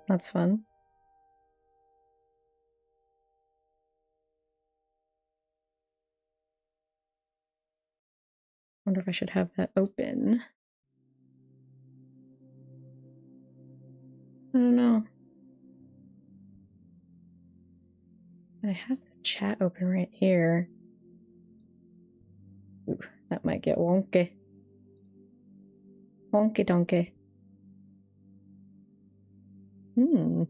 That's fun. Wonder if I should have that open. I don't know. I have the chat open right here. Ooh, that might get wonky. Wonky donkey. You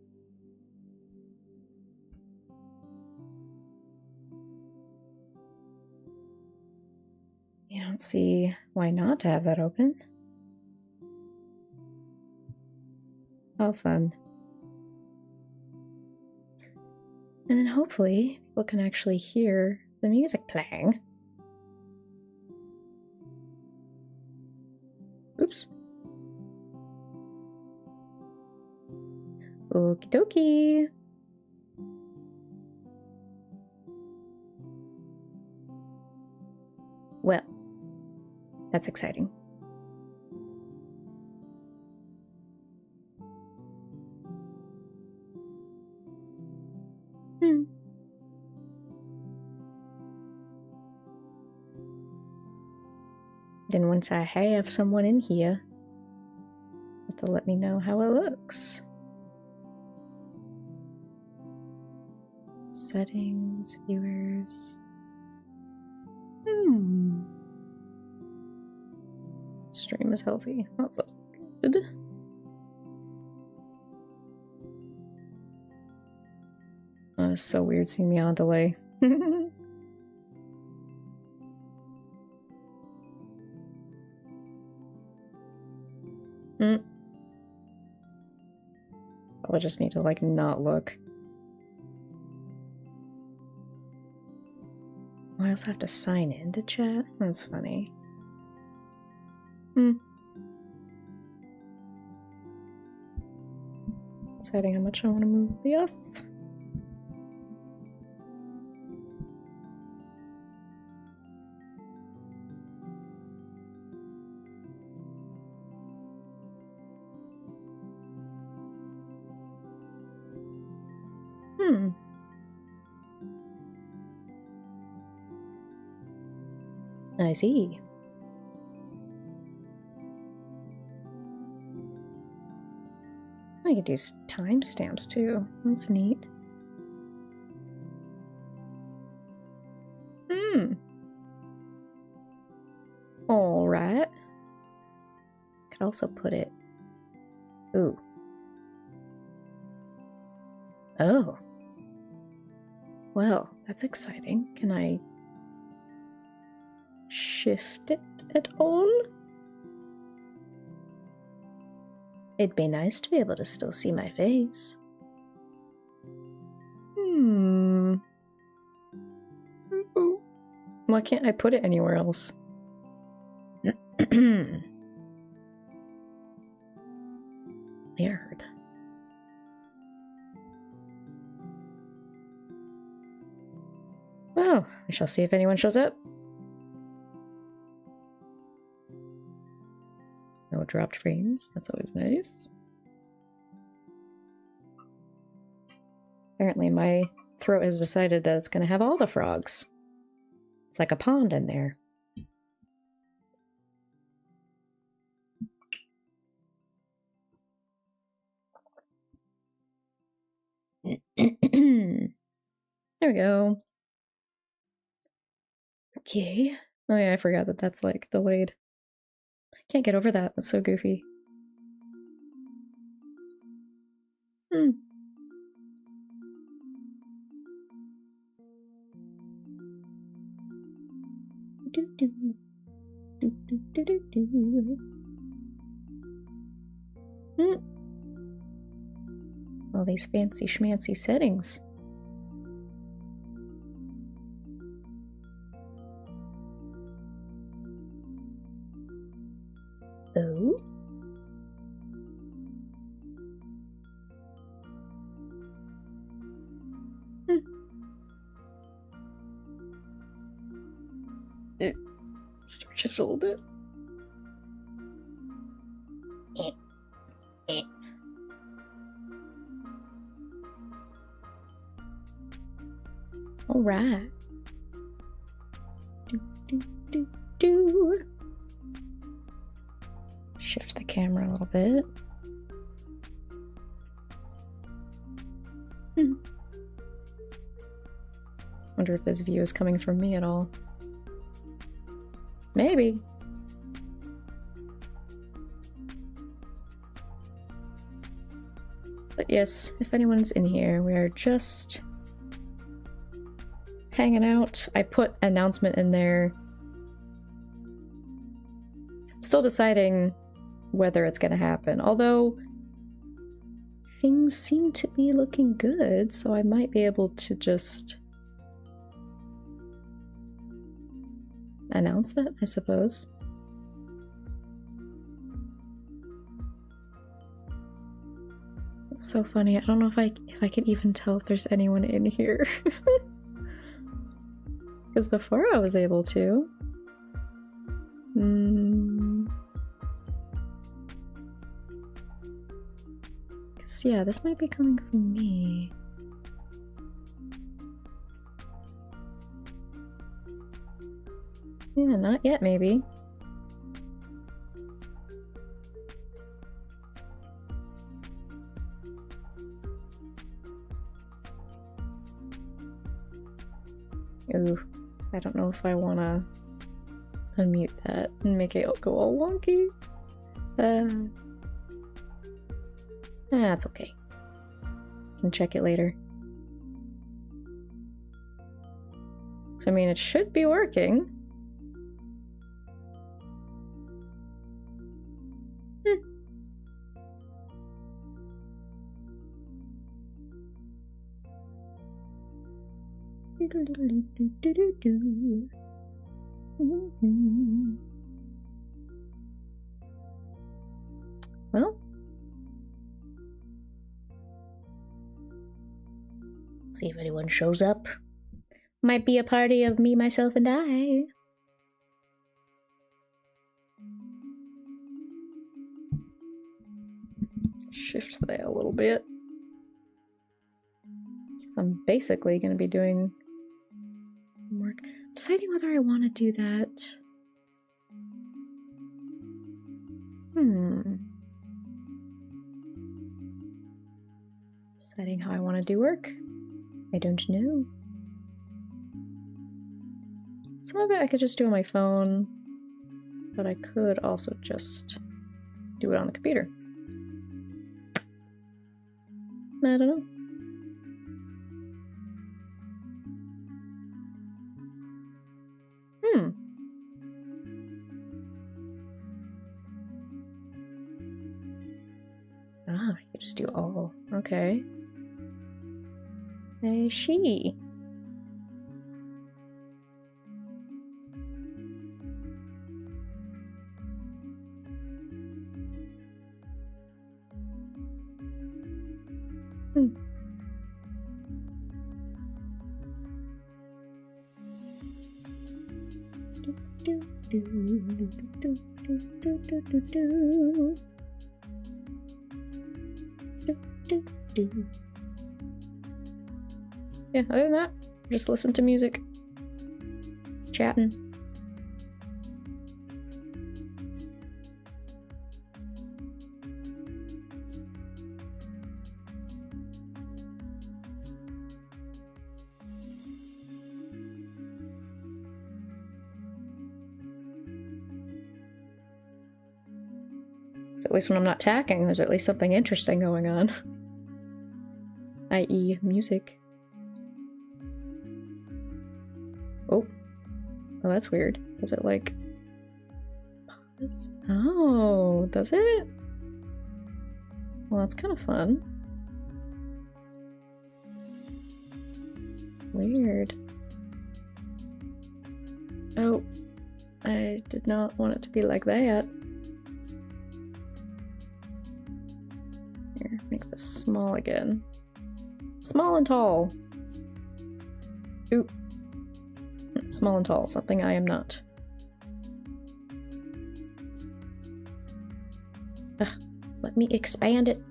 don't see why not to have that open. How fun. And then hopefully people can actually hear the music playing. Oops. Okie dokie. Well, that's exciting. Then once I have someone in here, you have to let me know how it looks. Settings, viewers. Stream is healthy. That's good. Oh, it's so weird seeing me on delay. I'll just need to, like, not look. Oh, I also have to sign in to chat? That's funny. Deciding how much I want to move this. I see. I could do timestamps too. That's neat. Alright. Could also put it... Ooh. Oh. Well, that's exciting. Can I shift it at all? It'd be nice to be able to still see my face. Why can't I put it anywhere else? Weird. Well, I shall see if anyone shows up. No dropped frames, that's always nice. Apparently my throat has decided that it's going to have all the frogs. It's like a pond in there. There we go. Okay. Oh yeah, I forgot that that's like delayed. I can't get over that. That's so goofy. All these fancy schmancy settings. Oh? Start shift a little bit. All right. Do. Shift the camera a little bit. Wonder if this view is coming from me at all. Maybe. But yes, if anyone's in here, we are just hanging out. I put announcement in there. Still deciding whether it's gonna happen, although things seem to be looking good, so I might be able to just announce that, I suppose. It's so funny. I don't know if I can even tell if there's anyone in here. Because before I was able to. Because yeah, this might be coming from me. Yeah, not yet, maybe. Ooh, I don't know if I want to unmute that and make it go all wonky. That's okay. Can check it later. So, I mean, it should be working. Well, see if anyone shows up. Might be a party of me, myself, and I. Shift that a little bit. So I'm basically going to be doing some work. I'm deciding whether I want to do that. Deciding how I want to do work. I don't know. Some of it I could just do on my phone, but I could also just do it on the computer. I don't know. Ah, you just do all. Okay. I see. Yeah, other than that, just listen to music. Chatting. So at least when I'm not tacking, there's at least something interesting going on. I.e. music. Oh. Oh, that's weird. Is it like... pause? Oh, does it? Well, that's kind of fun. Weird. Oh. I did not want it to be like that. Here, make this small again. Small and tall. Ooh. Small and tall, something I am not. Ugh. Let me expand it.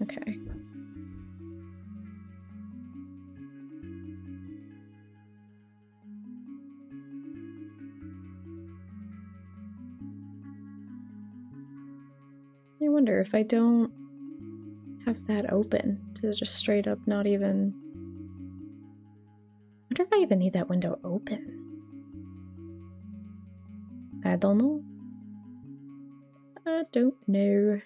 Okay. I wonder if I don't have that open to just straight up not even... I wonder if I even need that window open. I don't know. I don't know.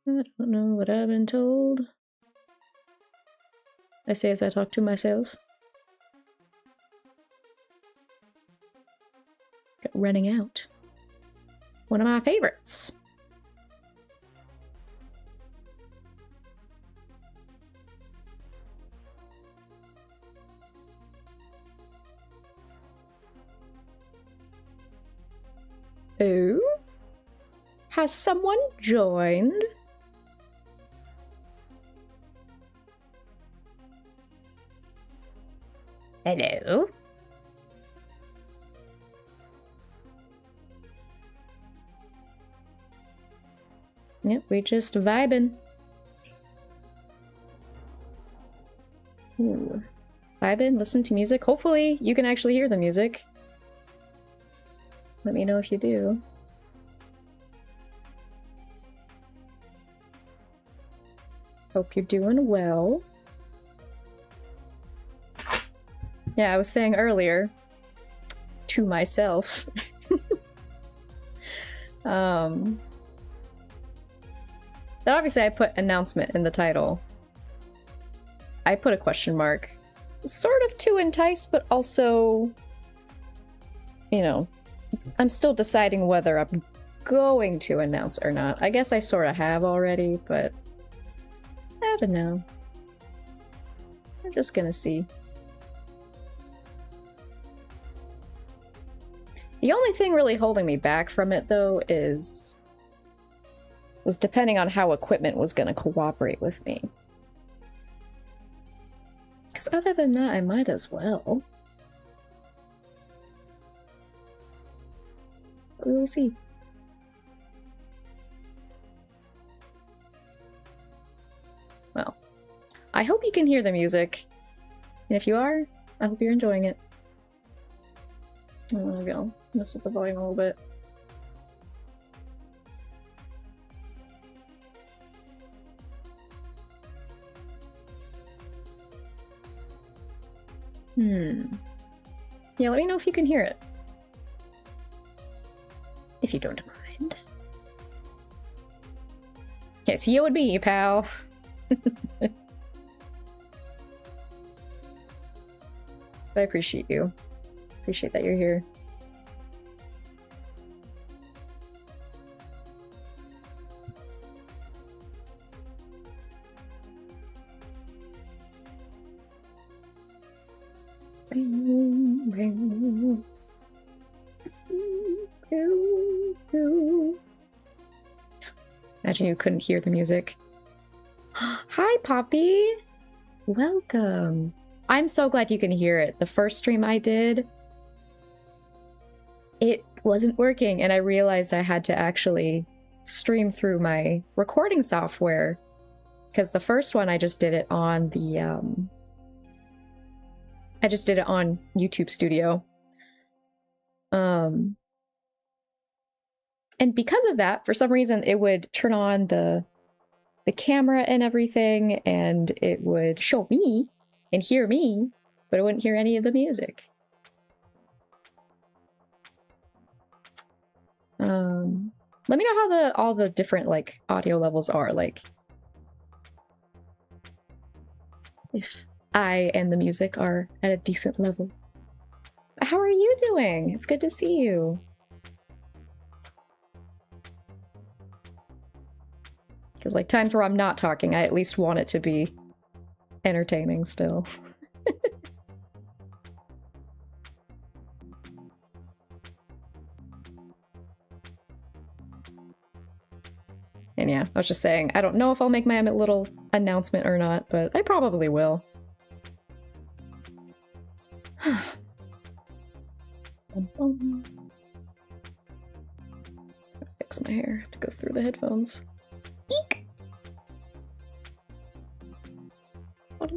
I don't know what I've been told. I say as I talk to myself. Got Running Out. One of my favorites. Oh? Has someone joined? Hello? Yep, we just vibing. Ooh. Vibing, listen to music. Hopefully you can actually hear the music. Let me know if you do. Hope you're doing well. Yeah, I was saying earlier to myself. That obviously I put announcement in the title. I put a question mark. Sort of to entice, but also, you know, I'm still deciding whether I'm going to announce or not. I guess I sort of have already, but I don't know. I'm just gonna see. The only thing really holding me back from it, though, was depending on how equipment was gonna cooperate with me. Because other than that, I might as well. We'll see. Well, I hope you can hear the music. And if you are, I hope you're enjoying it. Maybe I'll mess up the volume a little bit. Yeah, let me know if you can hear it. If you don't mind. Yes, you would be, pal. I appreciate you. Appreciate that you're here. Imagine you couldn't hear the music. Hi, Poppy! Welcome! I'm so glad you can hear it. The first stream I did, it wasn't working, and I realized I had to actually stream through my recording software. Because the first one, I just did it on the, I just did it on YouTube Studio. And because of that, for some reason, it would turn on the camera and everything, and it would show me and hear me, but it wouldn't hear any of the music. Let me know how all the different, like, audio levels are, like, if I and the music are at a decent level. How are you doing? It's good to see you. Because, like, times where I'm not talking, I at least want it to be entertaining still. And yeah, I was just saying, I don't know if I'll make my little announcement or not, but I probably will. fix my hair. I have to go through the headphones. Eek! Well,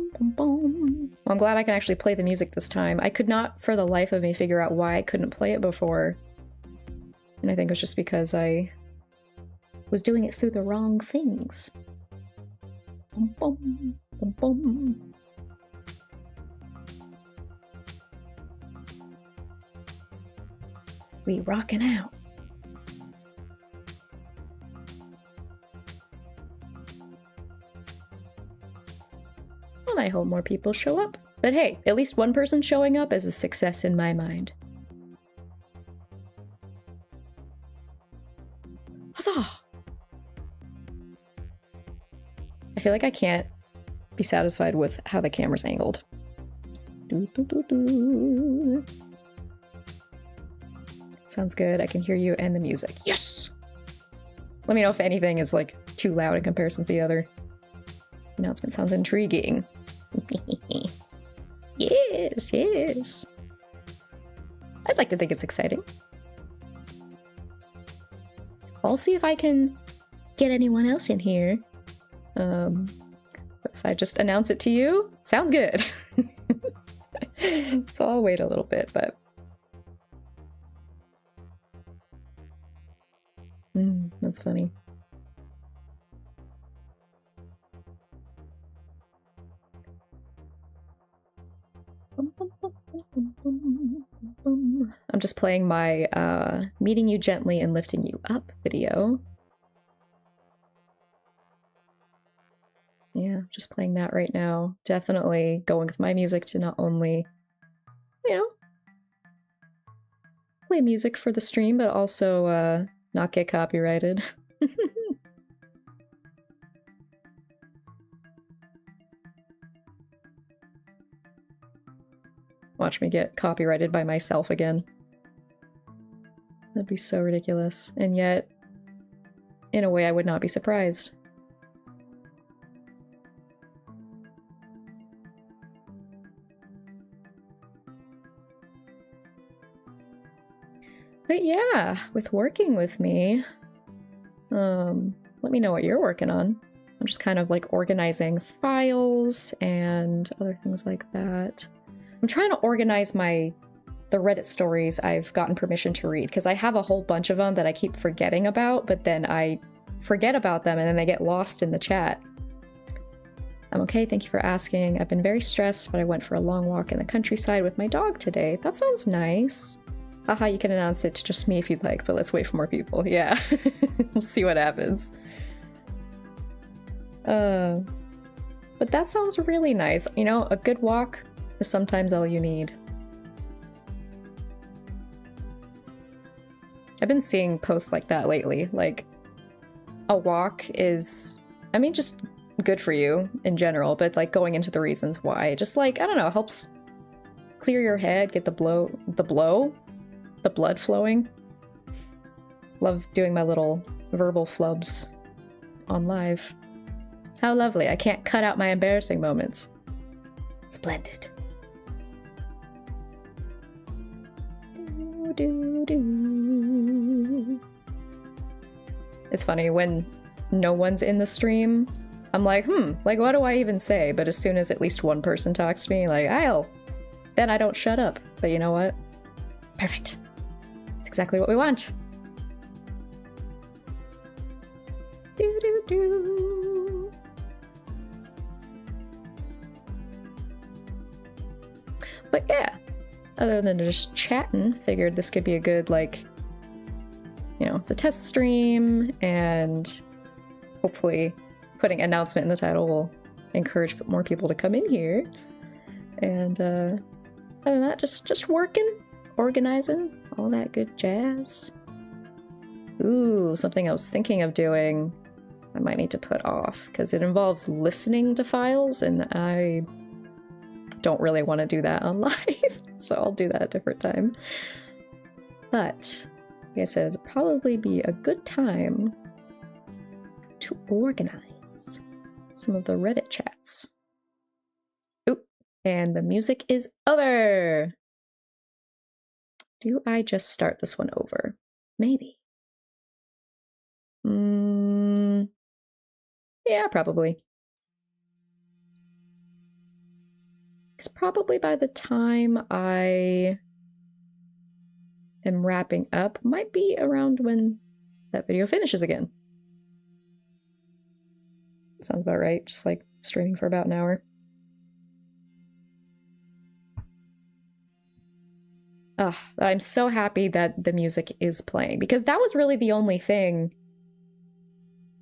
I'm glad I can actually play the music this time. I could not, for the life of me, figure out why I couldn't play it before. And I think it was just because I was doing it through the wrong things. Bum, bum, bum, bum. We rocking out. And I hope more people show up. But hey, at least one person showing up is a success in my mind. Huzzah! I feel like I can't be satisfied with how the camera's angled. Sounds good. I can hear you and the music. Yes! Let me know if anything is like too loud in comparison to the other. Announcement sounds intriguing. Yes, yes. I'd like to think it's exciting. I'll see if I can get anyone else in here. If I just announce it to you, sounds good. So I'll wait a little bit, but... that's funny. I'm just playing my meeting you gently and lifting you up video. Yeah, just playing that right now. Definitely going with my music to not only, you know, play music for the stream, but also not get copyrighted. Watch me get copyrighted by myself again. That'd be so ridiculous. And yet, in a way, I would not be surprised. But yeah, with working with me, let me know what you're working on. I'm just kind of like organizing files and other things like that. I'm trying to organize the Reddit stories I've gotten permission to read, because I have a whole bunch of them that I keep forgetting about, but then I forget about them and then they get lost in the chat. I'm okay, thank you for asking. I've been very stressed, but I went for a long walk in the countryside with my dog today. That sounds nice. Haha, you can announce it to just me if you'd like, but let's wait for more people. Yeah, we'll see what happens. But that sounds really nice. You know, a good walk is sometimes all you need. I've been seeing posts like that lately. Like, a walk is, I mean, just good for you in general, but like going into the reasons why. Just like, I don't know, helps clear your head, get the blood flowing. Love doing my little verbal flubs on live. How lovely. I can't cut out my embarrassing moments. Splendid. It's funny, when no one's in the stream, I'm like, like what do I even say? But as soon as at least one person talks to me, like, then I don't shut up. But you know what? Perfect. It's exactly what we want. But yeah, other than just chatting, figured this could be a good, like, you know, it's a test stream, and hopefully putting announcement in the title will encourage more people to come in here. And other than that, just working, organizing, all that good jazz. Ooh, something I was thinking of doing I might need to put off, because it involves listening to files, and I don't really want to do that on live, so I'll do that at a different time. But, like I said, it'd probably be a good time to organize some of the Reddit chats. Oop, and the music is over! Do I just start this one over? Maybe. Yeah, probably. Because probably by the time I am wrapping up, might be around when that video finishes again. Sounds about right, just like streaming for about an hour. Ugh, I'm so happy that the music is playing, because that was really the only thing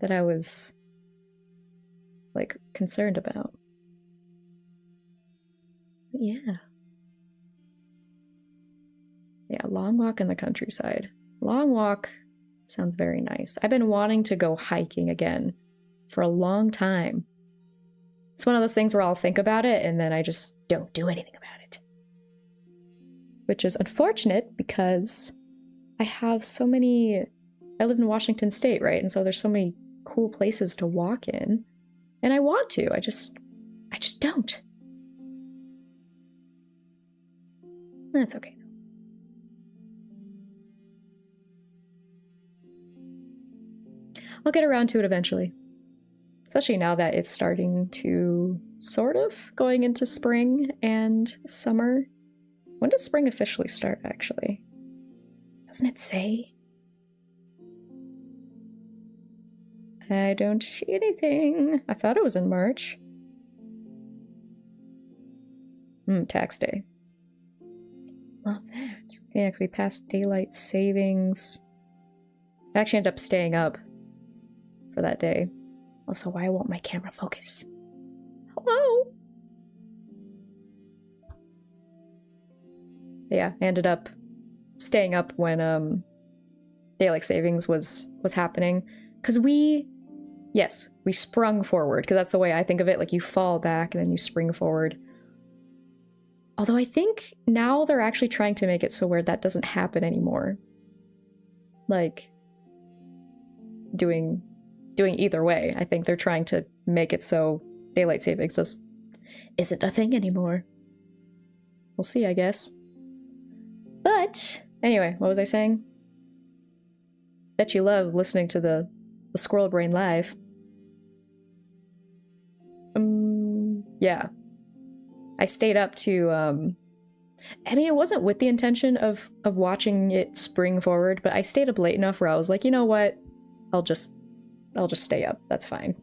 that I was, like, concerned about. But yeah. Yeah, long walk in the countryside. Long walk sounds very nice. I've been wanting to go hiking again for a long time. It's one of those things where I'll think about it and then I just don't do anything about it. Which is unfortunate because I have so many... I live in Washington State, right? And so there's so many cool places to walk in. And I want to. I just don't. That's okay. I'll get around to it eventually. Especially now that it's starting to sort of going into spring and summer. When does spring officially start, actually? Doesn't it say? I don't see anything. I thought it was in March. Tax day. Love that. Yeah, we passed daylight savings. I actually ended up staying up for that day. Also, why won't my camera focus? Hello? Yeah, I ended up staying up when daylight savings was happening. Because we sprung forward, because that's the way I think of it. Like, you fall back and then you spring forward. Although I think now they're actually trying to make it so where that doesn't happen anymore. Like, doing either way. I think they're trying to make it so daylight savings just isn't a thing anymore. We'll see, I guess. But anyway, what was I saying? Bet you love listening to the Squirrel Brain live. Yeah. I stayed up to I mean, it wasn't with the intention of watching it spring forward, but I stayed up late enough where I was like, you know what? I'll just stay up. That's fine.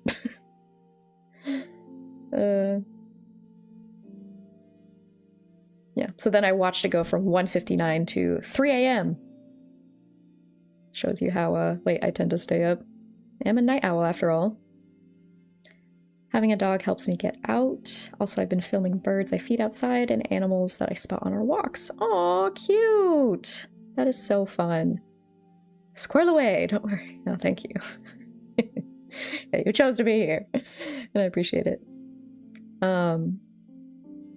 Yeah, so then I watched it go from 1:59 to 3 a.m. Shows you how late I tend to stay up. I'm a night owl after all. Having a dog helps me get out. Also, I've been filming birds I feed outside and animals that I spot on our walks. Aw, cute! That is so fun. Squirrel away, don't worry. No, thank you. Yeah, you chose to be here, and I appreciate it.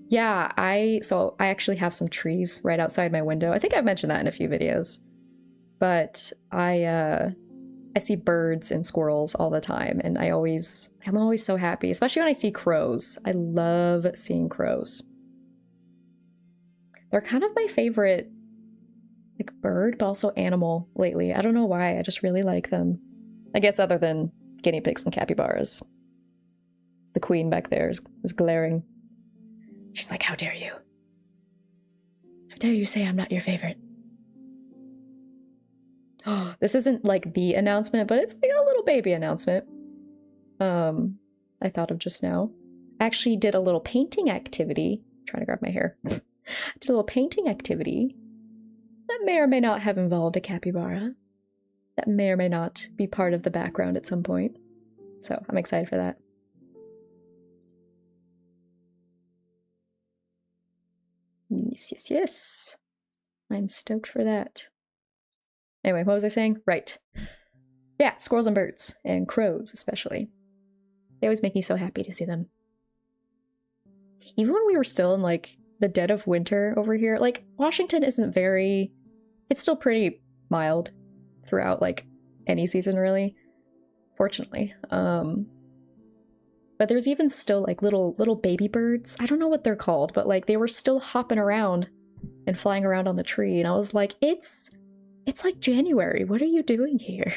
Yeah, I actually have some trees right outside my window. I think I've mentioned that in a few videos, but I see birds and squirrels all the time, and I'm always so happy, especially when I see crows. I love seeing crows. They're kind of my favorite, like, bird, but also animal lately. I don't know why, I just really like them. I guess other than guinea pigs and capybaras. The queen back there is glaring. She's like, how dare you? How dare you say I'm not your favorite? Oh, this isn't like the announcement, but it's like a little baby announcement. I thought of just now. I actually did a little painting activity. I'm trying to grab my hair. I did a little painting activity that may or may not have involved a capybara. That may or may not be part of the background at some point. So I'm excited for that. Yes. I'm stoked for that. Anyway, what was I saying? Right. Yeah, squirrels and birds, and crows especially. They always make me so happy to see them. Even when we were still in, like, the dead of winter over here, like, Washington isn't very... It's still pretty mild throughout, like, any season, really. Fortunately. But there's even still, like, little baby birds. I don't know what they're called, but, like, they were still hopping around and flying around on the tree, and I was like, it's like January. What are you doing here?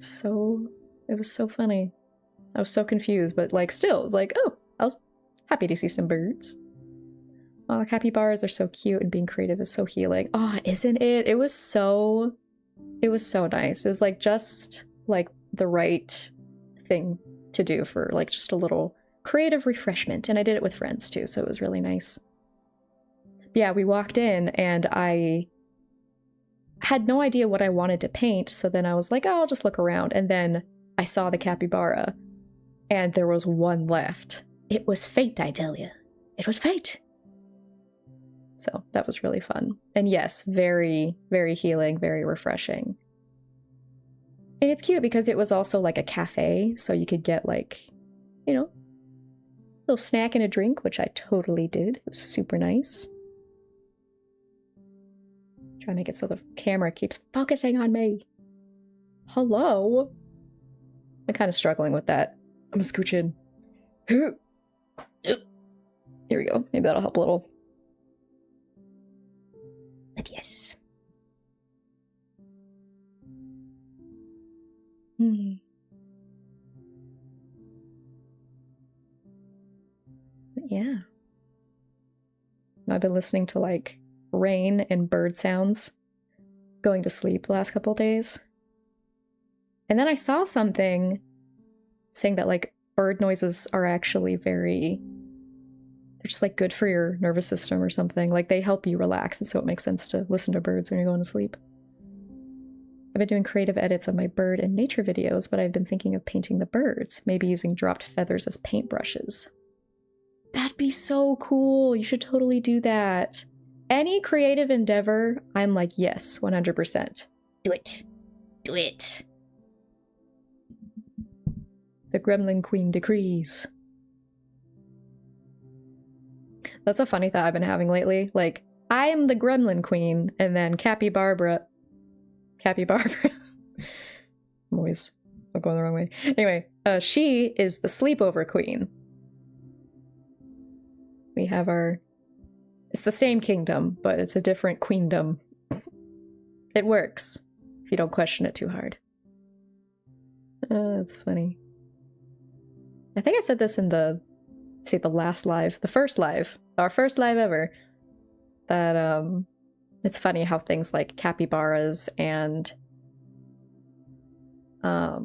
So, it was so funny. I was so confused, but like still, it was like, oh, I was happy to see some birds. Oh, capybaras are so cute and being creative is so healing. Oh, isn't it? It was so nice. It was like just like the right thing to do for like just a little creative refreshment. And I did it with friends too, so it was really nice. But yeah, we walked in and I had no idea what I wanted to paint, so then I was like, oh, I'll just look around. And then I saw the capybara and there was one left. It was fate, I tell you. It was fate. So that was really fun. And yes, very, very healing, very refreshing. And it's cute because it was also like a cafe, so you could get like, you know, a little snack and a drink, which I totally did. It was super nice. Try to make it so the camera keeps focusing on me. Hello? I'm kind of struggling with that. I'm gonna scooch in. Here we go. Maybe that'll help a little. But yes. But yeah. I've been listening to like rain and bird sounds going to sleep the last couple of days. And then I saw something saying that like bird noises are actually they're just like good for your nervous system or something. Like they help you relax, and so it makes sense to listen to birds when you're going to sleep. I've been doing creative edits of my bird and nature videos, but I've been thinking of painting the birds, maybe using dropped feathers as paintbrushes. That'd be so cool. You should totally do that. Any creative endeavor, I'm like, yes, 100%. Do it. Do it. The Gremlin Queen decrees. That's a funny thought I've been having lately. Like, I am the Gremlin Queen, and then Capybara. I'm always going the wrong way. Anyway, she is the Sleepover Queen. We have it's the same kingdom, but it's a different queendom. It works, if you don't question it too hard. That's funny. I think I said this in the last live, the first live, our first live ever, that it's funny how things like capybaras and I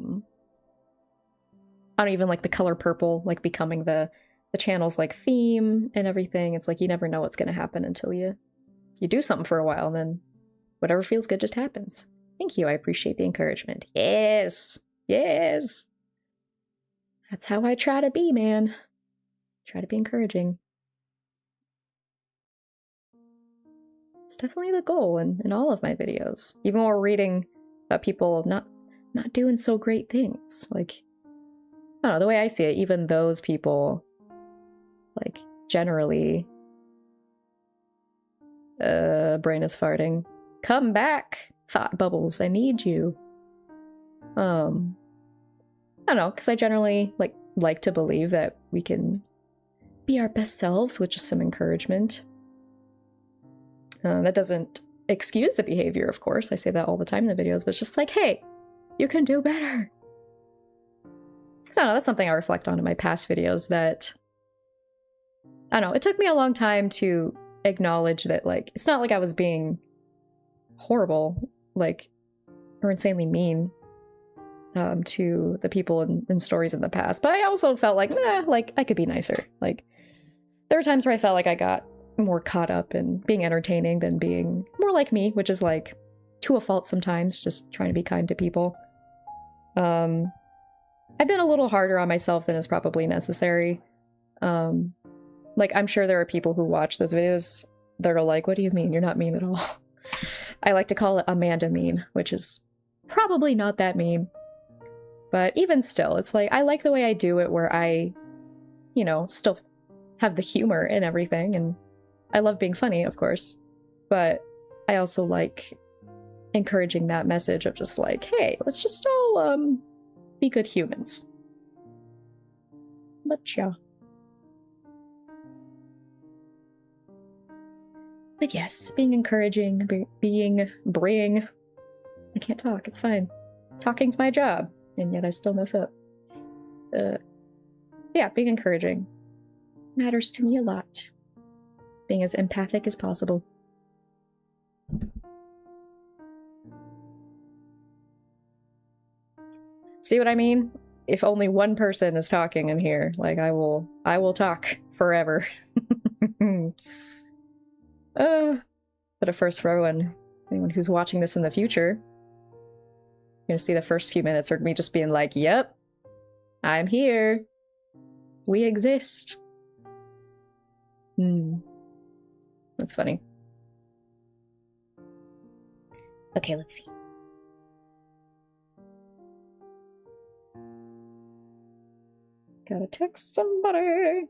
don't even like the color purple, like becoming the channel's like theme and everything. It's like you never know what's gonna happen until you do something for a while, and then whatever feels good just happens. Thank you, I appreciate the encouragement. Yes, yes. That's how I try to be, man. Try to be encouraging. It's definitely the goal in all of my videos. Even when we're reading about people not doing so great things. Like, I don't know, the way I see it, even those people, like, generally... brain is farting. Come back, thought bubbles, I need you. I don't know, because I generally, like to believe that we can be our best selves with just some encouragement. That doesn't excuse the behavior, of course. I say that all the time in the videos, but it's just like, hey, you can do better. I don't know, that's something I reflect on in my past videos, that... I don't know, it took me a long time to acknowledge that, like, it's not like I was being horrible, like, or insanely mean to the people in stories in the past, but I also felt like, nah, like, I could be nicer. Like, there were times where I felt like I got more caught up in being entertaining than being more like me, which is, like, to a fault sometimes, just trying to be kind to people. I've been a little harder on myself than is probably necessary. Like, I'm sure there are people who watch those videos that are like, what do you mean? You're not mean at all. I like to call it Amanda mean, which is probably not that mean. But even still, it's like, I like the way I do it where I, you know, still have the humor and everything, and I love being funny, of course. But I also like encouraging that message of just like, hey, let's just all, be good humans. But yeah. But yes, being encouraging, being braying. I can't talk, it's fine. talking's my job, and yet I still mess up. Yeah, being encouraging matters to me a lot. Being as empathic as possible. See what I mean? If only one person is talking in here, like I will talk forever. But at first, for anyone who's watching this in the future, you're gonna see the first few minutes are me just being like, yep, I'm here. We exist. That's funny. Okay, let's see. Gotta text somebody.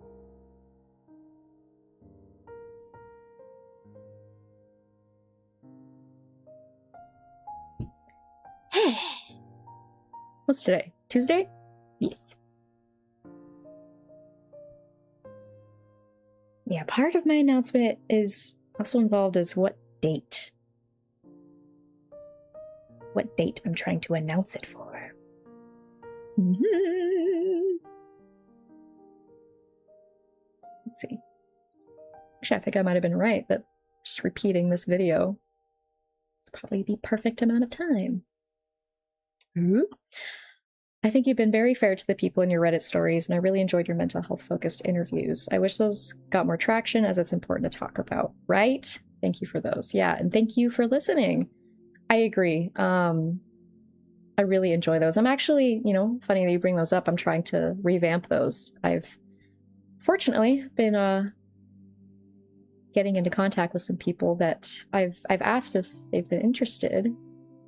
What's today? Tuesday? Yes. Yeah, part of my announcement is also involved is what date. What date I'm trying to announce it for. Let's see. Actually, I think I might have been right that just repeating this video is probably the perfect amount of time. I think you've been very fair to the people in your Reddit stories, and I really enjoyed your mental health focused interviews. I wish those got more traction, as it's important to talk about, right? Thank you for those. Yeah, and thank you for listening. I agree. I really enjoy those. I'm actually, funny that you bring those up. I'm trying to revamp those. I've fortunately been getting into contact with some people that I've asked if they've been interested,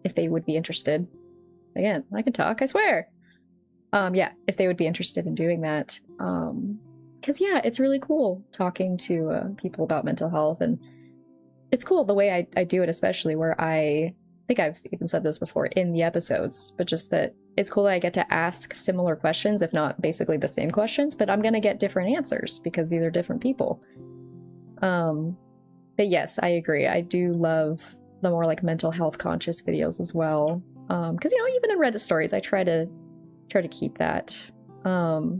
if they would be interested. Again, I can talk, I swear. Yeah, if they would be interested in doing that. Because yeah, it's really cool talking to people about mental health, and it's cool the way I do it, especially where I think I've even said this before in the episodes, but just that it's cool that I get to ask similar questions, if not basically the same questions, but I'm gonna get different answers because these are different people. But yes, I agree. I do love the more like mental health conscious videos as well. Because even in Reddit stories, I try to keep that. But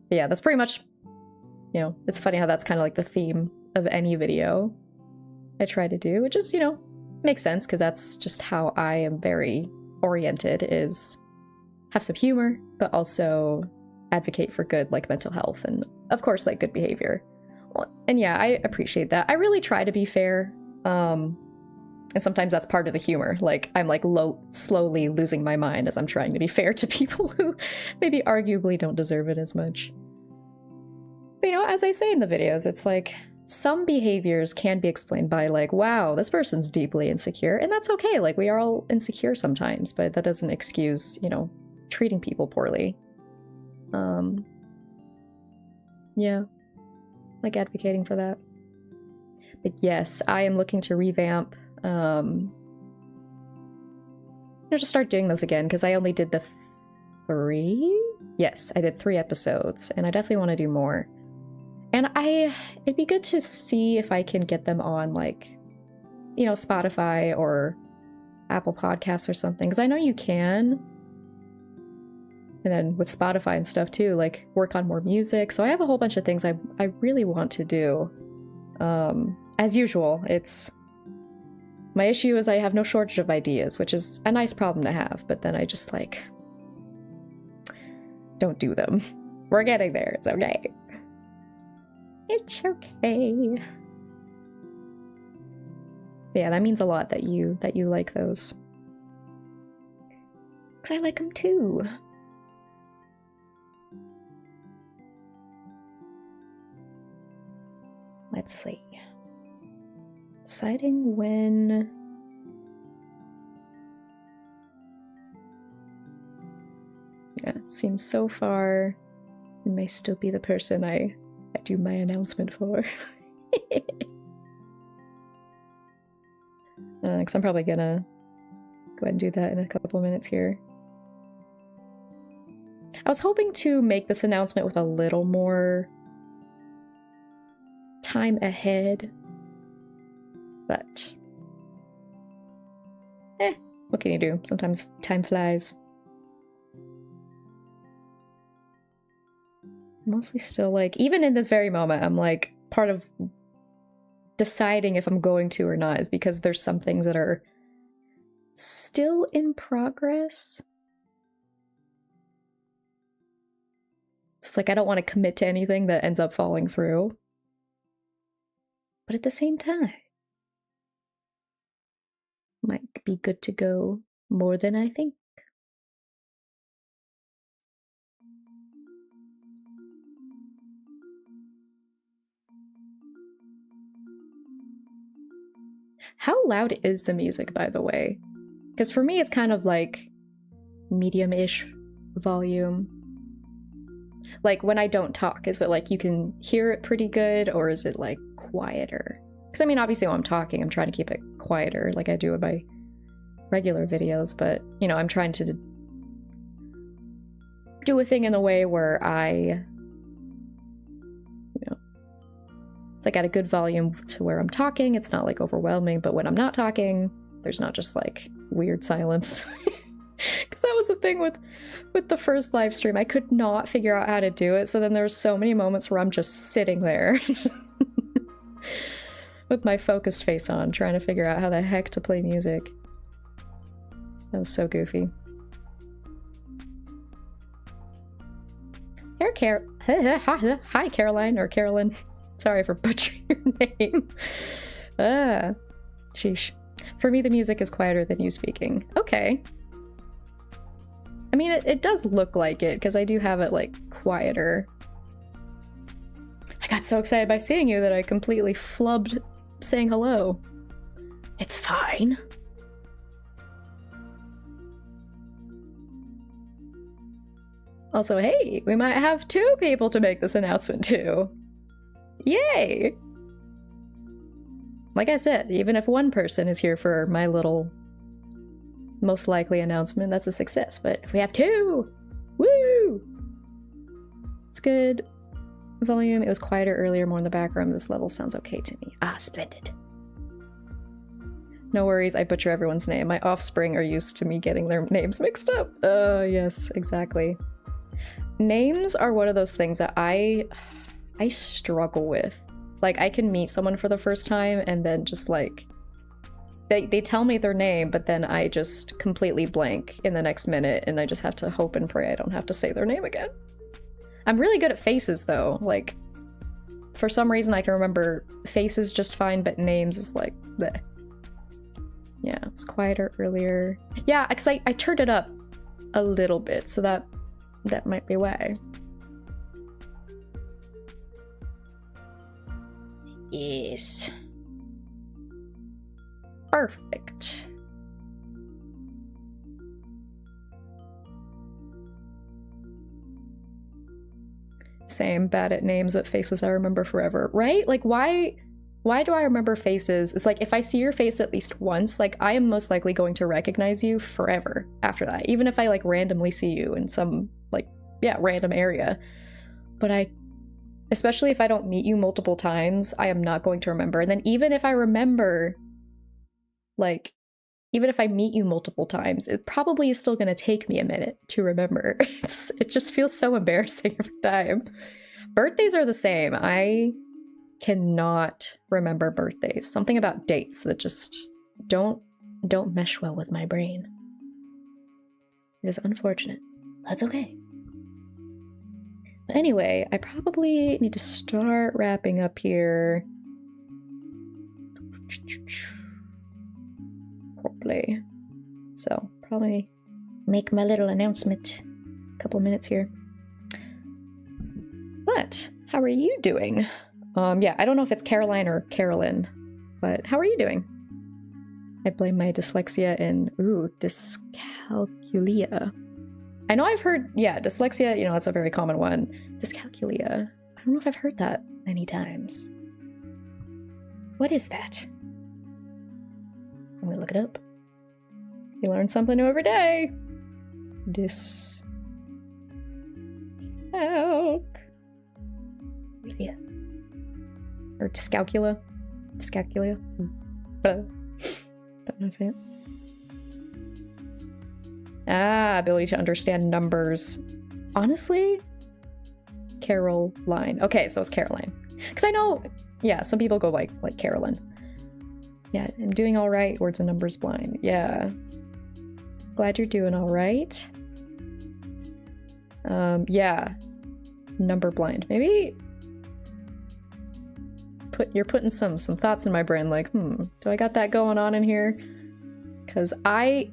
yeah, that's pretty much, it's funny how that's kind of like the theme of any video I try to do, which is, makes sense because that's just how I am very oriented, is have some humor, but also advocate for good, like mental health and of course, like good behavior. Well, and yeah, I appreciate that. I really try to be fair. And sometimes that's part of the humor. Like I'm like slowly losing my mind as I'm trying to be fair to people who maybe arguably don't deserve it as much. But as I say in the videos, it's like some behaviors can be explained by like, wow, this person's deeply insecure, and that's okay. Like we are all insecure sometimes, but that doesn't excuse, treating people poorly. Yeah, like advocating for that. But yes, I am looking to revamp. Just start doing those again, because I only did the 3? Yes, I did 3 episodes, and I definitely want to do more. And it'd be good to see if I can get them on, like, Spotify or Apple Podcasts or something, because I know you can. And then with Spotify and stuff too, like, work on more music. So I have a whole bunch of things I really want to do. As usual, my issue is I have no shortage of ideas, which is a nice problem to have, but then I just, like, don't do them. We're getting there. It's okay. It's okay. Yeah, that means a lot that you like those. Because I like them too. Let's see. Deciding when... Yeah, it seems so far I may still be the person I do my announcement for. Because I'm probably gonna go ahead and do that in a couple minutes here. I was hoping to make this announcement with a little more time ahead, but What can you do? Sometimes time flies. Mostly still like, even in this very moment, I'm like, part of deciding if I'm going to or not is because there's some things that are still in progress. It's like I don't want to commit to anything that ends up falling through. But at the same time, might be good to go more than I think. How loud is the music, by the way? Because for me, it's kind of like medium-ish volume. Like when I don't talk, is it like you can hear it pretty good, or is it like quieter? Because I mean, obviously when I'm talking, I'm trying to keep it quieter like I do in my regular videos, but you know, I'm trying to do a thing in a way where I, you know, it's like at a good volume to where I'm talking. It's not like overwhelming, but when I'm not talking, there's not just like weird silence. Because that was the thing with the first live stream. I could not figure out how to do it. So then there's so many moments where I'm just sitting there with my focused face on, trying to figure out how the heck to play music. That was so goofy. Hi, Caroline, or Carolyn. Sorry for butchering your name. Sheesh. For me, the music is quieter than you speaking. Okay. I mean, it does look like it, because I do have it, like, quieter. I got so excited by seeing you that I completely flubbed saying hello. It's fine. Also, hey, we might have 2 people to make this announcement to. Yay! Like I said, even if 1 person is here for my little most likely announcement, that's a success. But if we have 2, woo! It's good volume. It was quieter earlier, more in the background. This level sounds okay to me. Ah, splendid. No worries, I butcher everyone's name. My offspring are used to me getting their names mixed up. Yes, exactly. Names are one of those things that I struggle with. Like, I can meet someone for the first time and then just like, they tell me their name, but then I just completely blank in the next minute, and I just have to hope and pray I don't have to say their name again. I'm really good at faces though. Like, for some reason I can remember faces just fine, but names is like, bleh. Yeah, it was quieter earlier. Yeah, because I turned it up a little bit, so that might be why. Yes. Perfect. Same, bad at names, but faces I remember forever, right? Like, why do I remember faces? It's like, if I see your face at least once, like, I am most likely going to recognize you forever after that, even if I like randomly see you in some like, yeah, random area. But especially if I don't meet you multiple times, I am not going to remember. And then even if I remember, like, even if I meet you multiple times, it probably is still going to take me a minute to remember. It just feels so embarrassing every time. Birthdays are the same. I cannot remember birthdays. Something about dates that just don't mesh well with my brain. It is unfortunate. That's okay. But anyway, I probably need to start wrapping up here. Probably. So, probably make my little announcement. A couple of minutes here. But, how are you doing? Yeah, I don't know if it's Caroline or Carolyn, but how are you doing? I blame my dyslexia in, dyscalculia. I know I've heard, yeah, dyslexia, you know, that's a very common one. Dyscalculia. I don't know if I've heard that many times. What is that? I'm gonna look it up. You learn something new every day. Dyscalculia. Or dyscalculia. Dyscalculia. Don't know how to say it. Ah, ability to understand numbers. Honestly, Caroline. Okay, so it's Caroline. Because I know, yeah, some people go like Carolyn. Yeah, I'm doing all right. Words and numbers blind. Yeah. Glad you're doing all right. Yeah. Number blind. Maybe you're putting some thoughts in my brain like, do I got that going on in here? Because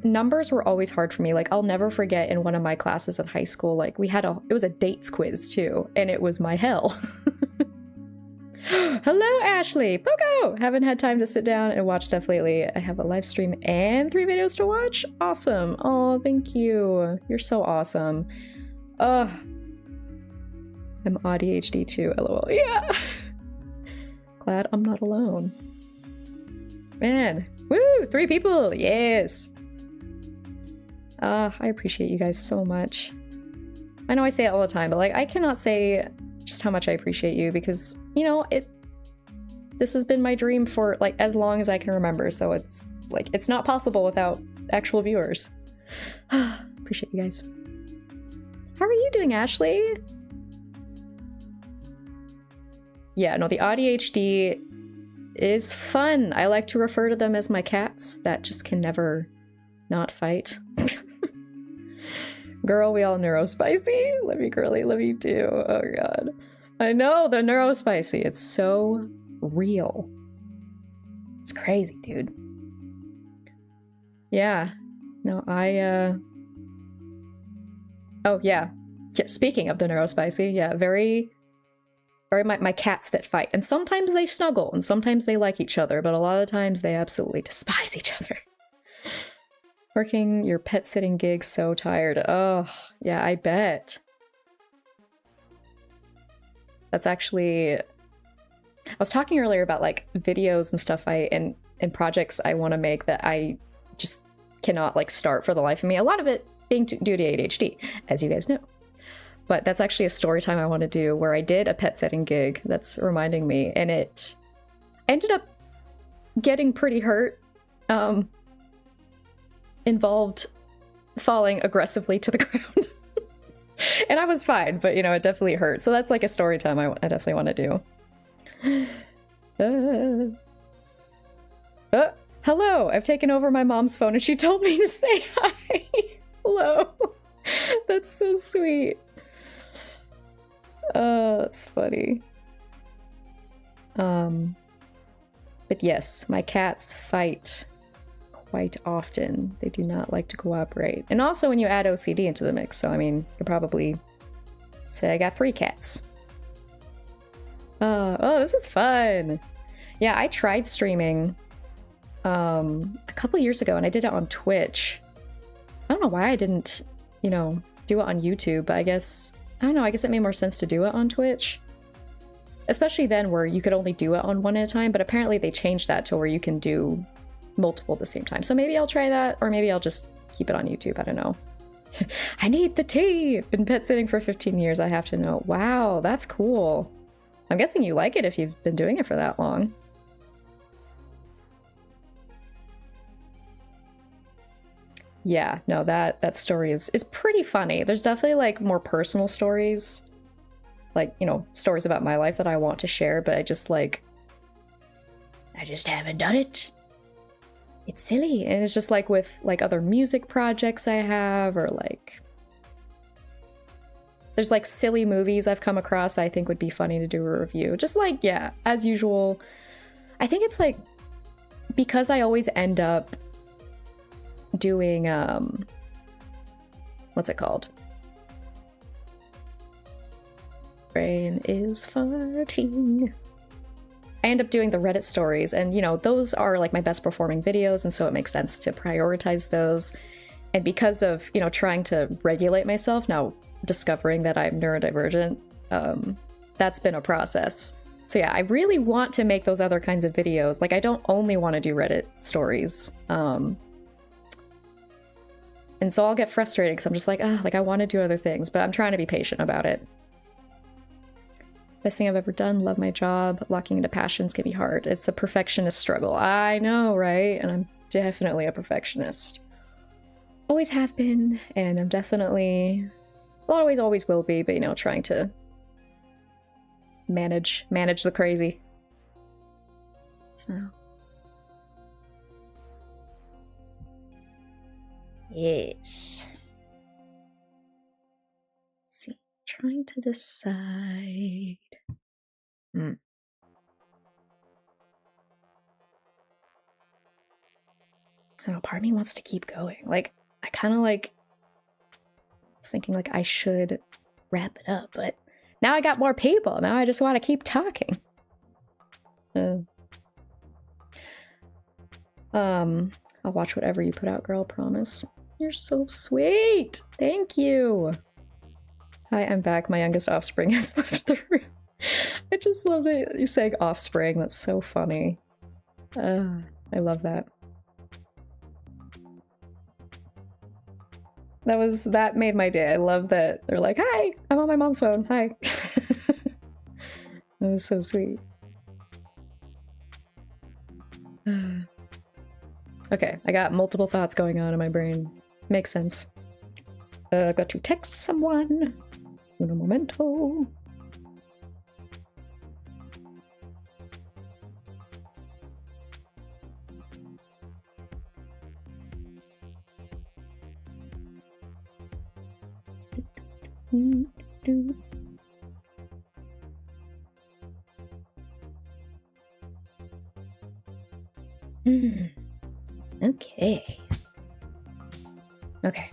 numbers were always hard for me. Like, I'll never forget in one of my classes in high school, like, it was a dates quiz too, and it was my hell. Hello, Ashley! Poco! Haven't had time to sit down and watch stuff lately. I have a live stream and 3 videos to watch. Awesome. Oh, thank you. You're so awesome. Ugh. I'm ADHD too, lol. Yeah! Glad I'm not alone. Man. Woo! 3 people! Yes! I appreciate you guys so much. I know I say it all the time, but like, I cannot say just how much I appreciate you because, you know, this has been my dream for like as long as I can remember, so it's like it's not possible without actual viewers. Appreciate you guys. How are you doing, Ashley? Yeah, no, the ADHD is fun. I like to refer to them as my cats that just can never not fight. Girl, we all neurospicy. Love you, girly. Love you too. Oh god. I know, the neurospicy. It's so real. It's crazy, dude. Yeah. No, Oh, yeah. Speaking of the neurospicy, yeah, very my cats that fight. And sometimes they snuggle, and sometimes they like each other, but a lot of the times they absolutely despise each other. Working your pet sitting gig, so tired. Oh, yeah, I bet. That's actually... I was talking earlier about like videos and stuff and projects I want to make that I just cannot like start for the life of me. A lot of it being due to ADHD, as you guys know. But that's actually a story time I want to do where I did a pet sitting gig. That's reminding me, and it ended up getting pretty hurt. Involved falling aggressively to the ground. And I was fine, but you know, it definitely hurt. So that's like a story time I definitely want to do. Hello, I've taken over my mom's phone and she told me to say hi. Hello. That's so sweet. That's funny. But yes, my cats fight quite often. They do not like to cooperate. And also when you add OCD into the mix, so I mean, you could probably say I got 3 cats. Oh, this is fun. Yeah, I tried streaming a couple years ago and I did it on Twitch. I don't know why I didn't, you know, do it on YouTube, but I guess it made more sense to do it on Twitch. Especially then where you could only do it on one at a time, but apparently they changed that to where you can do multiple at the same time. So maybe I'll try that, or maybe I'll just keep it on YouTube. I don't know. I need the tea! Been pet sitting for 15 years, I have to know. Wow, that's cool. I'm guessing you like it if you've been doing it for that long. Yeah, no, that story is pretty funny. There's definitely like more personal stories, like, you know, stories about my life that I want to share, but I just haven't done it. It's silly. And it's just like with like other music projects I have, or like there's like silly movies I've come across that I think would be funny to do a review. Just like, yeah, as usual. I think it's like because I always end up doing what's it called? Brain is farting. I end up doing the Reddit stories, and you know, those are like my best performing videos, and so it makes sense to prioritize those. And because of, you know, trying to regulate myself, now discovering that I'm neurodivergent, that's been a process. So yeah, I really want to make those other kinds of videos. Like, I don't only want to do Reddit stories. And so I'll get frustrated because I'm just like, like I want to do other things, but I'm trying to be patient about it. Best thing I've ever done, love my job. Locking into passions can be hard. It's the perfectionist struggle. I know, right? And I'm definitely a perfectionist. Always have been, and I'm definitely, a lot of ways always will be, but you know, trying to manage the crazy. So. Yes. Let's see, trying to decide. I don't know, part of me wants to keep going. Like, I kind of like was thinking like I should wrap it up, but now I got more people. Now I just want to keep talking. I'll watch whatever you put out, girl, promise. You're so sweet. Thank you. Hi, I'm back. My youngest offspring has left the room. I just love that you saying offspring. That's so funny. I love that. That made my day. I love that they're like, hi, I'm on my mom's phone. Hi. That was so sweet. Okay, I got multiple thoughts going on in my brain. Makes sense. Got to text someone. Uno momento. Okay. Okay.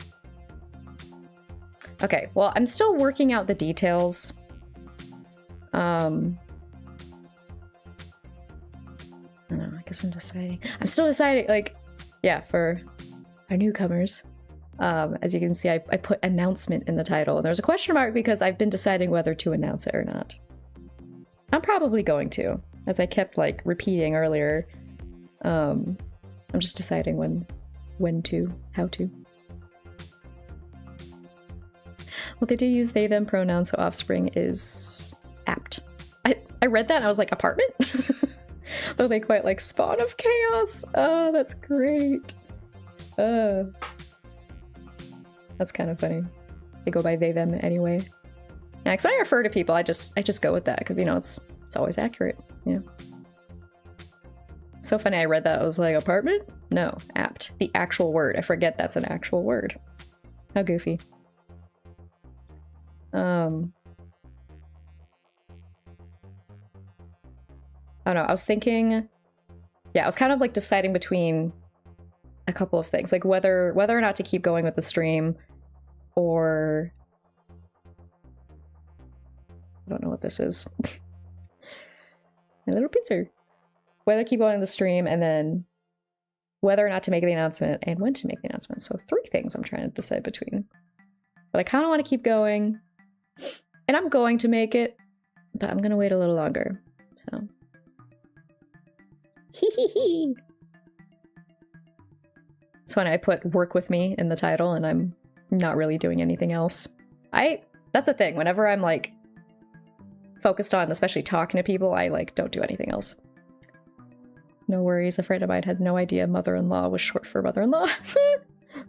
Okay, well, I'm still working out the details. I don't know, I guess I'm deciding. I'm still deciding, like, yeah, for our newcomers. As you can see, I put announcement in the title, and there's a question mark because I've been deciding whether to announce it or not. I'm probably going to, as I kept, like, repeating earlier. I'm just deciding when to, how to. Well, they do use they, them pronouns, so offspring is apt. I read that and I was like, apartment? Though they quite like spawn of chaos. Oh, that's great. That's kind of funny. They go by they, them anyway. Yeah, so when I refer to people, I just go with that because, you know, it's always accurate, you know. So funny, I read that, I was like, apartment? No, apt. The actual word. I forget that's an actual word. How goofy. I don't know, I was thinking, yeah, I was kind of like deciding between a couple of things, like whether or not to keep going with the stream, or I don't know what this is. My little pincer. Whether to keep going with the stream, and then whether or not to make the announcement, and when to make the announcement. So 3 things I'm trying to decide between. But I kind of want to keep going, and I'm going to make it, but I'm gonna wait a little longer. So. Hee. It's when I put work with me in the title and I'm not really doing anything else. That's the thing, whenever I'm like focused on especially talking to people, I like don't do anything else. No worries, a friend of mine had no idea mother-in-law was short for mother-in-law.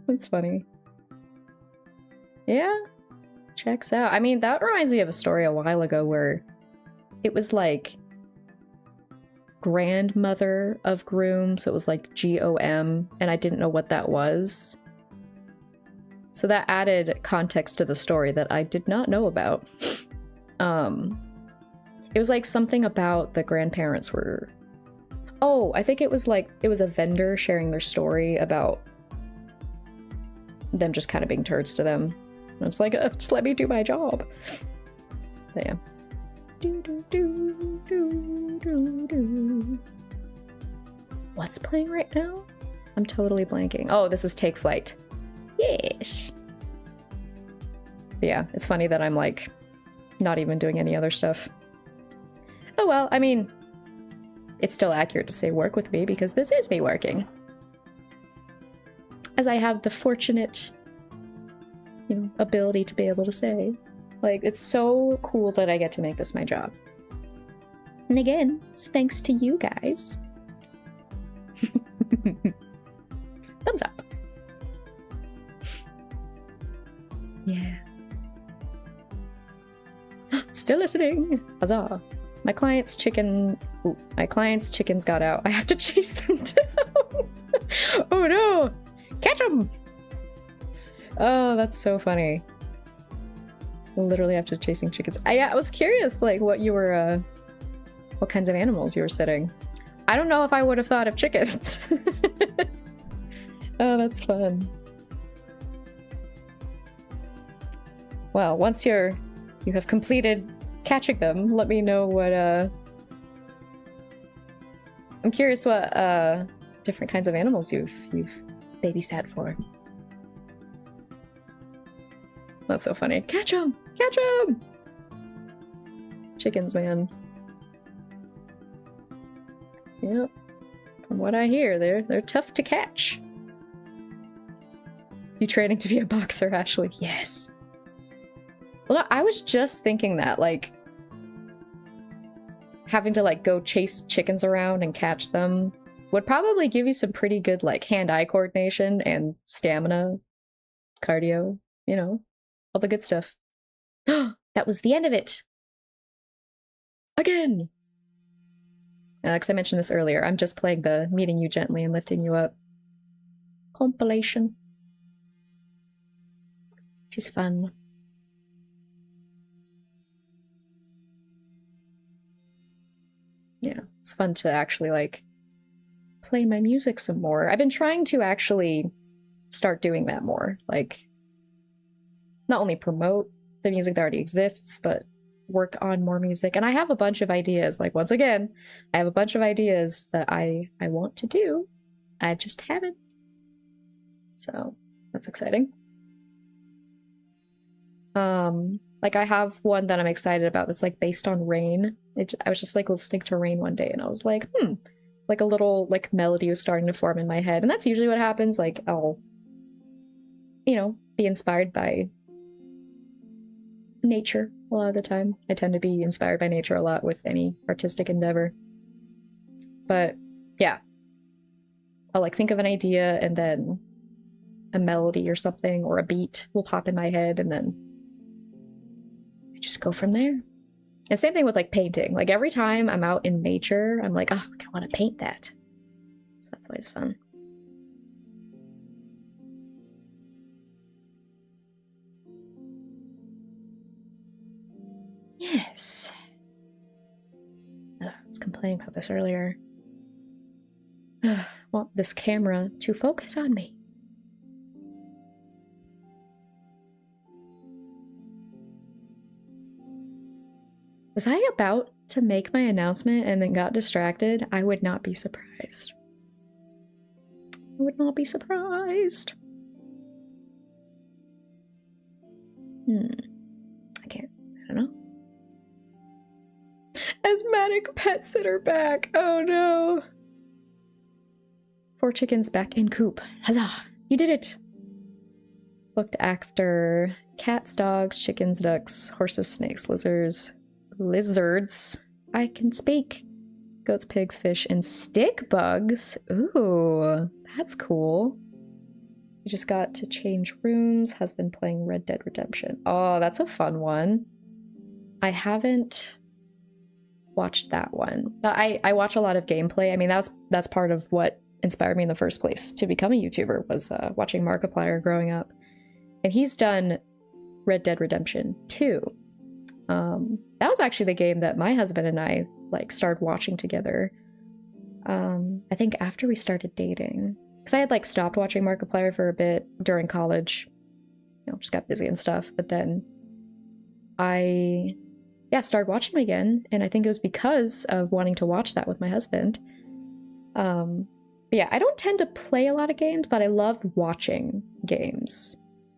That's funny. Yeah, checks out. I mean, that reminds me of a story a while ago where it was like grandmother of groom, so it was like GOM, and I didn't know what that was. So that added context to the story that I did not know about. It was like something about the grandparents were... Oh, I think it was like, it was a vendor sharing their story about them just kind of being turds to them. And I was like, just let me do my job. But yeah. What's playing right now? I'm totally blanking. Oh, this is Take Flight. Yes. But yeah, it's funny that I'm like not even doing any other stuff. Oh well, I mean, it's still accurate to say work with me because this is me working. As I have the fortunate, you know, ability to be able to say. Like, it's so cool that I get to make this my job. And again, it's thanks to you guys. Thumbs up. Still listening. Huzzah. My client's chickens got out. I have to chase them down. Oh no! Catch them! Oh, that's so funny. Literally after chasing chickens. I was curious, like, what you were, what kinds of animals you were sitting. I don't know if I would have thought of chickens. Oh, that's fun. Well, once you have completed catching them, let me know what, I'm curious what, different kinds of animals you've babysat for. That's so funny. Catch 'em! Catch 'em! Chickens, man. Yep. From what I hear, they're tough to catch. You training to be a boxer, Ashley? Yes. Well, no, I was just thinking that, like, having to, like, go chase chickens around and catch them would probably give you some pretty good, like, hand-eye coordination and stamina, cardio, you know, all the good stuff. That was the end of it! Again! Because I mentioned this earlier, I'm just playing the Meeting You Gently and Lifting You Up compilation. She's fun. Yeah, it's fun to actually, like, play my music some more. I've been trying to actually start doing that more. Like, not only promote the music that already exists, but work on more music. And I have a bunch of ideas. Like, once again, I have a bunch of ideas that I want to do. I just haven't. So, that's exciting. Like, I have one that I'm excited about that's, like, based on rain. I was just, like, listening to rain one day, and I was like, like, a little, like, melody was starting to form in my head. And that's usually what happens. Like, I'll, you know, be inspired by nature a lot of the time. I tend to be inspired by nature a lot with any artistic endeavor. But, yeah. I'll, like, think of an idea, and then a melody or something, or a beat will pop in my head, and then I just go from there. And same thing with, like, painting. Like, every time I'm out in nature, I'm like, oh, I want to paint that. So that's always fun. Yes. I was complaining about this earlier. I want this camera to focus on me. Was I about to make my announcement and then got distracted? I would not be surprised. I would not be surprised. I can't. I don't know. Asthmatic pet sitter back. Oh no. 4 chickens back in coop. Huzzah! You did it! Looked after cats, dogs, chickens, ducks, horses, snakes, lizards. I can speak. Goats, pigs, fish, and stick bugs. Ooh, that's cool. We just got to change rooms. Has been playing Red Dead Redemption. Oh, that's a fun one. I haven't watched that one, but I watch a lot of gameplay. I mean, that's part of what inspired me in the first place to become a YouTuber, was watching Markiplier growing up. And he's done Red Dead Redemption 2. That was actually the game that my husband and I, like, started watching together. I think after we started dating. Because I had, like, stopped watching Markiplier for a bit during college. You know, just got busy and stuff. But then I, started watching him again. And I think it was because of wanting to watch that with my husband. But yeah, I don't tend to play a lot of games, but I love watching games.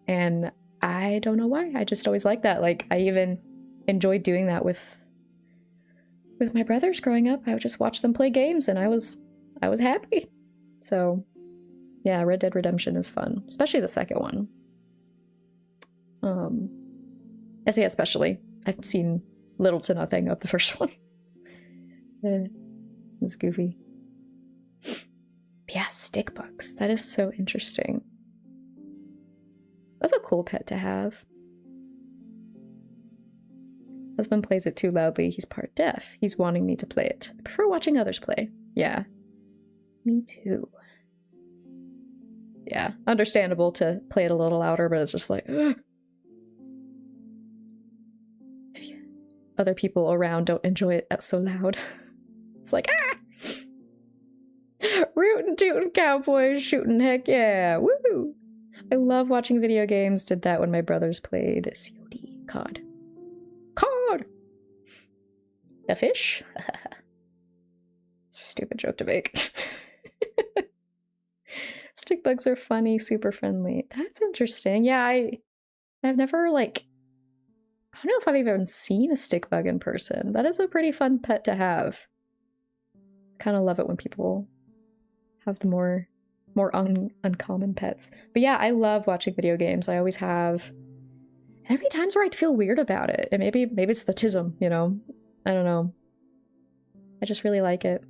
And I don't know why. I just always like that. Like, I even enjoyed doing that with my brothers growing up. I would just watch them play games, and I was happy. So yeah, Red Dead Redemption is fun, especially the second one. I say especially. I've seen little to nothing of the first one. It's goofy. But yeah, stick bugs. That is so interesting. That's a cool pet to have. Husband plays it too loudly. He's part deaf. He's wanting me to play it. I prefer watching others play. Yeah. Me too. Yeah, understandable to play it a little louder, but it's just like, ugh. If other people around don't enjoy it so loud, it's like, ah! Rootin' tootin' cowboys shooting, heck yeah, woo! I love watching video games. Did that when my brothers played COD. COD. COD! The fish? Stupid joke to make. Stick bugs are funny, super friendly. That's interesting. Yeah, I've never, like, I don't know if I've even seen a stick bug in person. That is a pretty fun pet to have. Kind of love it when people have the more uncommon pets. But yeah, I love watching video games. I always have. There'd be times where I'd feel weird about it. And maybe it's the tism, you know? I don't know. I just really like it.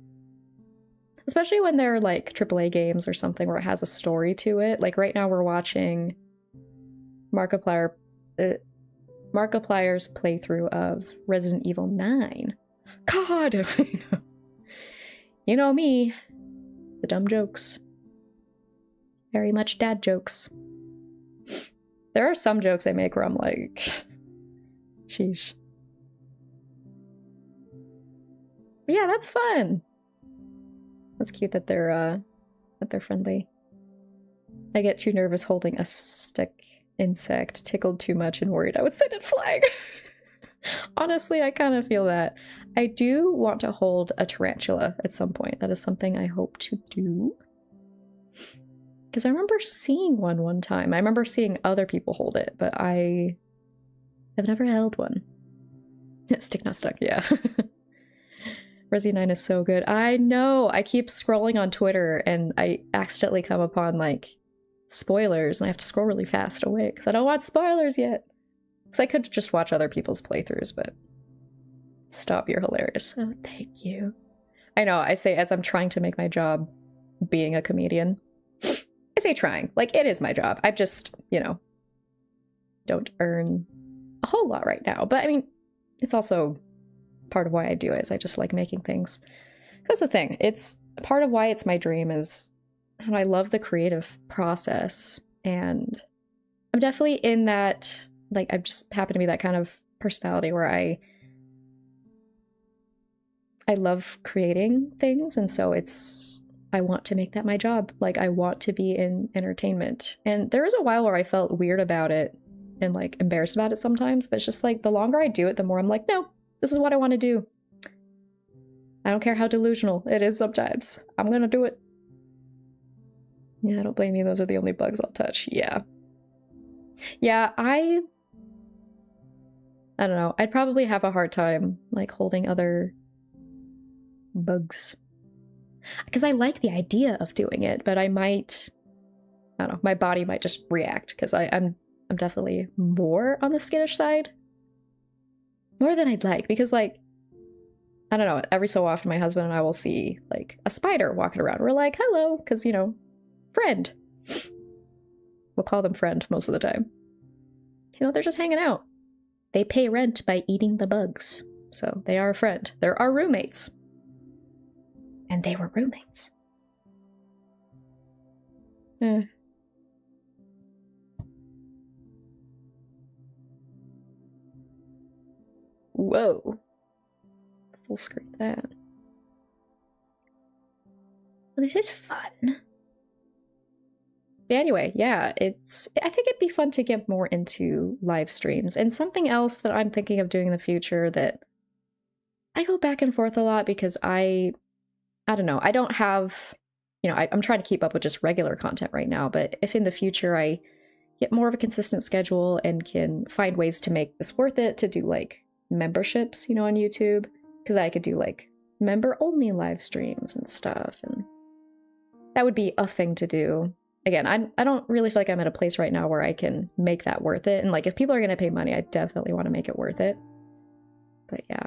Especially when they're like AAA games or something where it has a story to it. Like right now we're watching Markiplier's playthrough of Resident Evil 9. God! You know me. The dumb jokes. Very much dad jokes. There are some jokes I make where I'm like, sheesh. But yeah, that's fun. That's cute that they're friendly. I get too nervous holding a stick insect, tickled too much and worried I would send it flying. Honestly, I kind of feel that. I do want to hold a tarantula at some point. That is something I hope to do. Because I remember seeing one time. I remember seeing other people hold it, but I have never held one. Stick not stuck, yeah. Resi 9 is so good. I know! I keep scrolling on Twitter and I accidentally come upon, like, spoilers and I have to scroll really fast away because I don't want spoilers yet. Because I could just watch other people's playthroughs, but... Stop, you're hilarious. Oh, thank you. I know, I say as I'm trying to make my job being a comedian. I say trying. Like, it is my job. I just, you know, don't earn a whole lot right now. But, I mean, it's also part of why I do it, is I just like making things. That's the thing. It's part of why it's my dream is how I love the creative process. And I'm definitely in that, like, I just happen to be that kind of personality where I love creating things, and so I want to make that my job. Like, I want to be in entertainment. And there was a while where I felt weird about it and, like, embarrassed about it sometimes, but it's just, like, the longer I do it, the more I'm like, no, this is what I want to do. I don't care how delusional it is sometimes. I'm gonna do it. Yeah, don't blame me. Those are the only bugs I'll touch. Yeah. Yeah, I don't know. I'd probably have a hard time, like, holding other bugs. Because I like the idea of doing it, but I don't know, my body might just react, because I'm definitely more on the skittish side. More than I'd like, because, like, I don't know, every so often my husband and I will see, like, a spider walking around. We're like, hello, because, you know, friend. We'll call them friend most of the time. You know, they're just hanging out. They pay rent by eating the bugs. So they are a friend. They're our roommates. And they were roommates. Whoa. Full screen that. Well, this is fun. But anyway, yeah, I think it'd be fun to get more into live streams. And something else that I'm thinking of doing in the future that I go back and forth a lot because I don't know, I don't have, you know, I'm trying to keep up with just regular content right now, but if in the future I get more of a consistent schedule and can find ways to make this worth it, to do like memberships, you know, on YouTube, because I could do like member-only live streams and stuff, and that would be a thing to do. Again, I don't really feel like I'm at a place right now where I can make that worth it, and like if people are going to pay money, I definitely want to make it worth it. But yeah.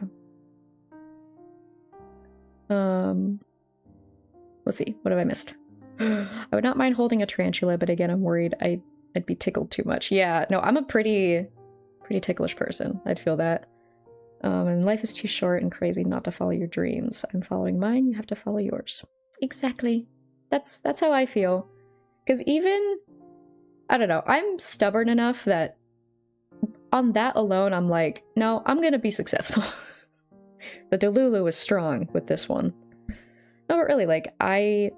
Let's see, what have I missed? I would not mind holding a tarantula, but again, I'm worried I'd be tickled too much. Yeah, no, I'm a pretty ticklish person. I'd feel that. And life is too short and crazy not to follow your dreams. I'm following mine, you have to follow yours. Exactly. That's how I feel. Because even, I don't know, I'm stubborn enough that on that alone, I'm like, no, I'm gonna be successful. The Delulu is strong with this one. No, but really, like, I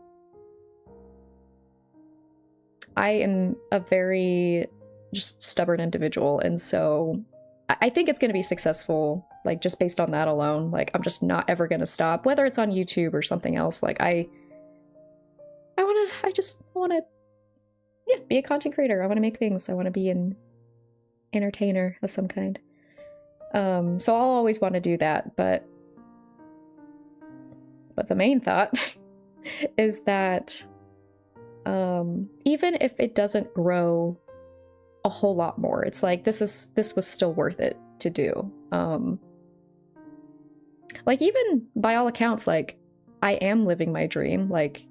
am a very just stubborn individual, and so I think it's going to be successful, like, just based on that alone. Like, I'm just not ever going to stop, whether it's on YouTube or something else. Like, I just want to, yeah, be a content creator. I want to make things. I want to be an entertainer of some kind. So I'll always want to do that, but the main thought is that even if it doesn't grow a whole lot more, it's like this was still worth it to do. Like, even by all accounts, like, I am living my dream. Like,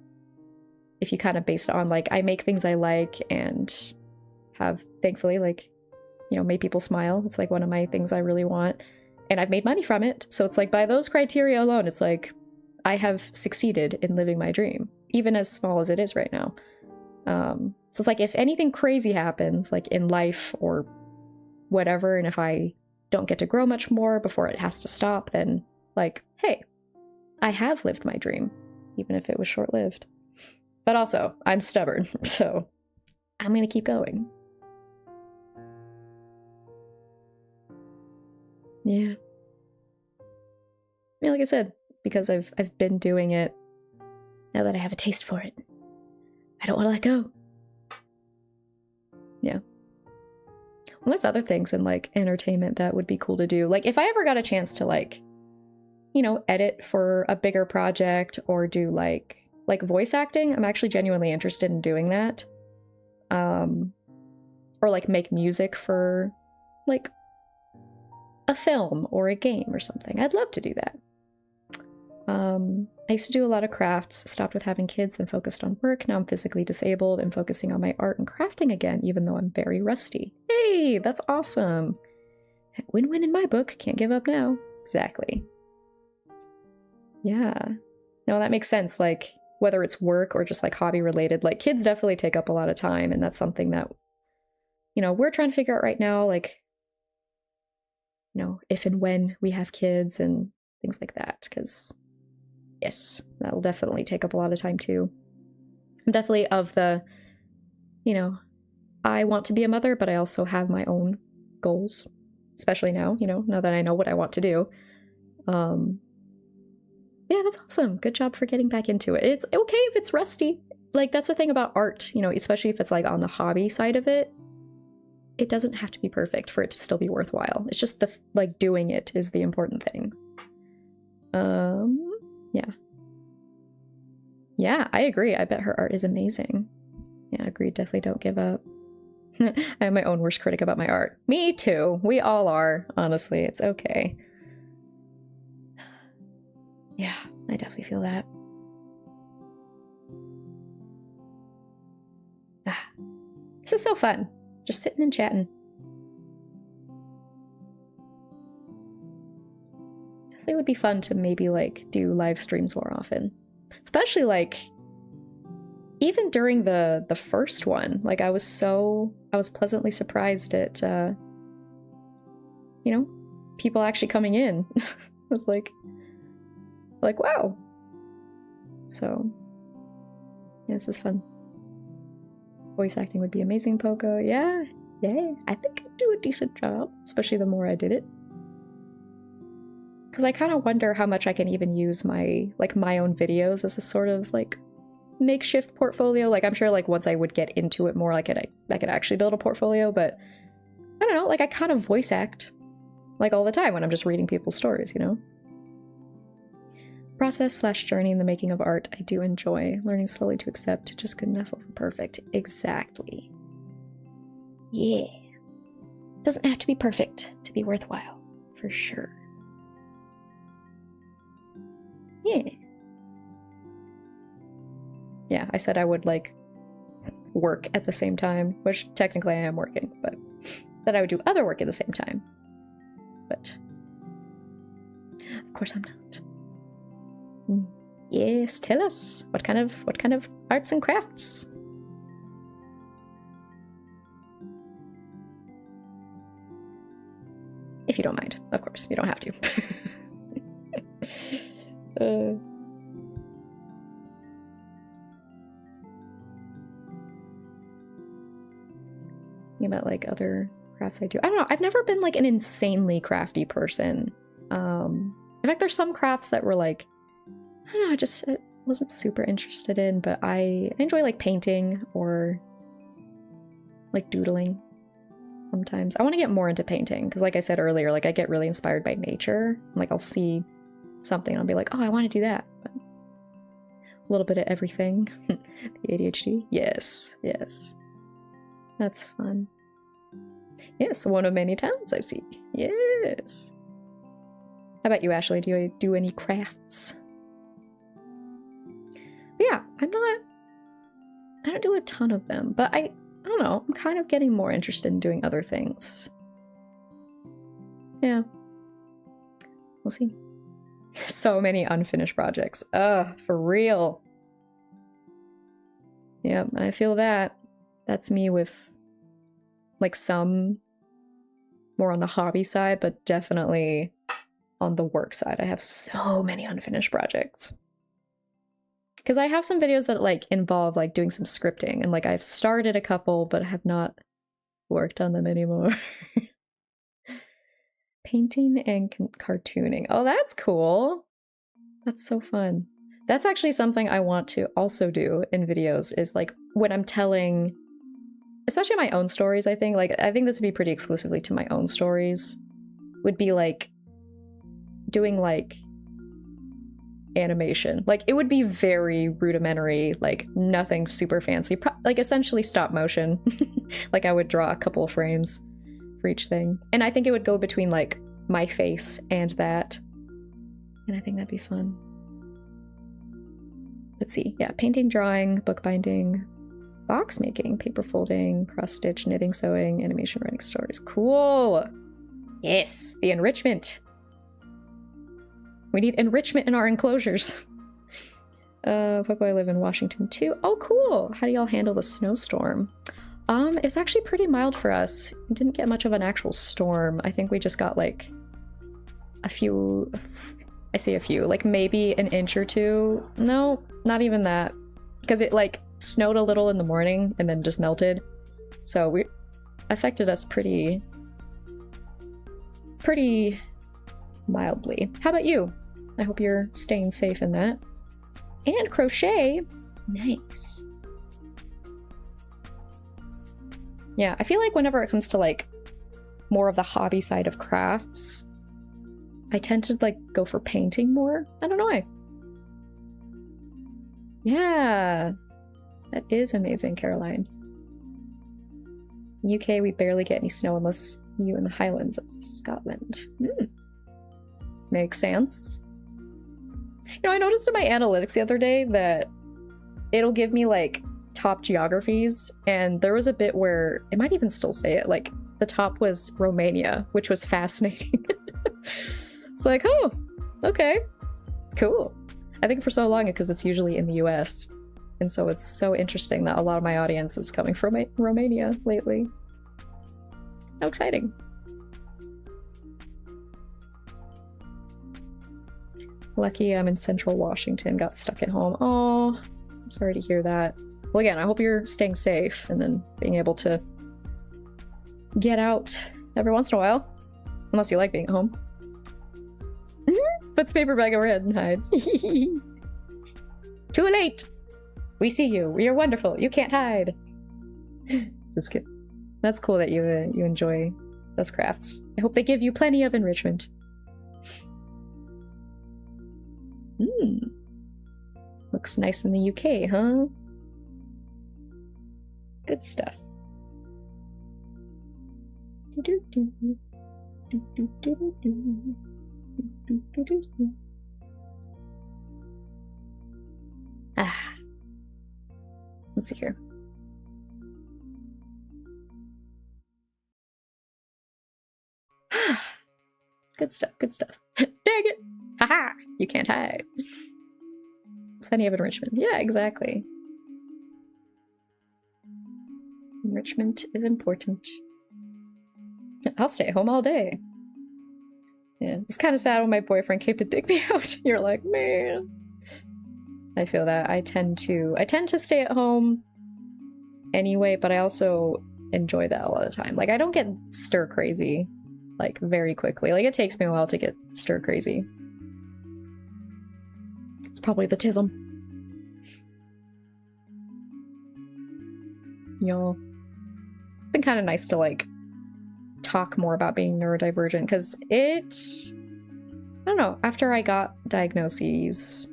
if you kind of base it on, like, I make things I like and have, thankfully, like, you know, made people smile. It's like one of my things I really want, and I've made money from it. So it's like, by those criteria alone, it's like I have succeeded in living my dream, even as small as it is right now. So it's like, if anything crazy happens, like in life or whatever, and if I don't get to grow much more before it has to stop, then, like, hey, I have lived my dream, even if it was short-lived. But also, I'm stubborn, so I'm gonna keep going. Yeah. Yeah, like I said, because I've been doing it, now that I have a taste for it, I don't want to let go. Yeah. Well, there's other things in, like, entertainment that would be cool to do. Like, if I ever got a chance to, like, you know, edit for a bigger project or do like voice acting, I'm actually genuinely interested in doing that. Or like make music for like a film or a game or something. I'd love to do that. I used to do a lot of crafts, stopped with having kids and focused on work. Now I'm physically disabled and focusing on my art and crafting again, even though I'm very rusty. Hey, that's awesome. Win-win in my book. Can't give up now. Exactly. Yeah. No, that makes sense. Like, whether it's work or just like hobby related, like, kids definitely take up a lot of time, and that's something that, you know, we're trying to figure out right now, like, you know, if and when we have kids and things like that, because yes, that'll definitely take up a lot of time too. I'm definitely of the, you know, I want to be a mother, but I also have my own goals, especially now, you know, now that I know what I want to do. Yeah, that's awesome. Good job for getting back into it. It's okay if it's rusty. Like, that's the thing about art, you know, especially if it's like on the hobby side of it. It doesn't have to be perfect for it to still be worthwhile. It's just the, like, doing it is the important thing. Yeah. Yeah, I agree. I bet her art is amazing. Yeah, agreed. Definitely don't give up. I am my own worst critic about my art. Me too. We all are, honestly. It's okay. Yeah, I definitely feel that. This is so fun. Just sitting and chatting. Definitely would be fun to maybe, like, do live streams more often. Especially, like, even during the first one, like, I was pleasantly surprised at, you know, people actually coming in. I was like, wow. So, yeah, this is fun. Voice acting would be amazing, Poco. Yeah, I think I'd do a decent job, especially the more I did it. Because I kind of wonder how much I can even use my own videos as a sort of, like, makeshift portfolio. Like, I'm sure, like, once I would get into it more, I could actually build a portfolio, but I don't know, like, I kind of voice act, like, all the time when I'm just reading people's stories, you know? Process/journey in the making of art I do enjoy. Learning slowly to accept just good enough over perfect. Exactly. Yeah. Doesn't have to be perfect to be worthwhile, for sure. Yeah. Yeah, I said I would, like, work at the same time, which technically I am working, but that I would do other work at the same time. But Of course I'm not. Yes, tell us. What kind of arts and crafts? If you don't mind, of course. You don't have to. Think about like other crafts I do. I don't know. I've never been like an insanely crafty person. In fact, there's some crafts that were like, I don't know, I just wasn't super interested in, but I enjoy like painting or like doodling sometimes. I want to get more into painting because like I said earlier, like I get really inspired by nature. Like I'll see something and I'll be like, oh, I want to do that. But a little bit of everything. The ADHD. Yes, yes. That's fun. Yes, one of many talents I see. Yes. How about you, Ashley? Do you do any crafts? But yeah, I don't do a ton of them, but I don't know, I'm kind of getting more interested in doing other things. Yeah. We'll see. So many unfinished projects. Ugh, for real. Yeah, I feel that. That's me with like some more on the hobby side, but definitely on the work side. I have so many unfinished projects. Because I have some videos that like involve like doing some scripting, and like I've started a couple but have not worked on them anymore. Painting and cartooning. Oh, that's cool. That's so fun. That's actually something I want to also do in videos, is like when I'm telling, especially my own stories, I think this would be pretty exclusively to my own stories, would be like doing like animation. Like it would be very rudimentary, like nothing super fancy, like essentially stop motion. Like I would draw a couple of frames for each thing. And I think it would go between like my face and that. And I think that'd be fun. Let's see. Yeah, painting, drawing, bookbinding, box making, paper folding, cross stitch, knitting, sewing, animation, writing stories. Cool. Yes, the enrichment. We need enrichment in our enclosures. Fuck, I live in Washington too. Oh, cool. How do y'all handle the snowstorm? It's actually pretty mild for us. We didn't get much of an actual storm. I think we just got like a few, I say a few, like maybe an inch or two. No, not even that. Because it like snowed a little in the morning and then just melted. So we affected us pretty mildly. How about you? I hope you're staying safe in that. And crochet. Nice. Yeah, I feel like whenever it comes to like more of the hobby side of crafts, I tend to like go for painting more. I don't know why. Yeah, that is amazing, Caroline. UK, we barely get any snow unless you in the Highlands of Scotland. Makes sense. You know, I noticed in my analytics the other day that it'll give me like top geographies, and there was a bit where it might even still say it, like the top was Romania, which was fascinating. It's like, oh, okay, cool. I think for so long because it's usually in the US, and so it's so interesting that a lot of my audience is coming from Romania lately. How exciting. Lucky I'm in central Washington, got stuck at home. Oh, I'm sorry to hear that. Well, again, I hope you're staying safe and then being able to get out every once in a while. Unless you like being at home. Puts paper bag overhead and hides. Too late! We see you. You're wonderful. You can't hide. Just kidding. That's cool that you enjoy those crafts. I hope they give you plenty of enrichment. Looks nice in the UK, huh? Good stuff. Ah. Let's see here. Good stuff, good stuff. Dang it! Haha! You can't hide. Plenty of enrichment. Yeah, exactly. Enrichment is important. I'll stay at home all day. Yeah, it's kind of sad when my boyfriend came to dig me out. You're like, man. I feel that. I tend to stay at home anyway, but I also enjoy that a lot of the time. Like, I don't get stir crazy, like, very quickly. Like, it takes me a while to get stir crazy. It's probably the tism. Y'all. It's been kind of nice to, like, talk more about being neurodivergent, because I don't know, after I got the diagnoses,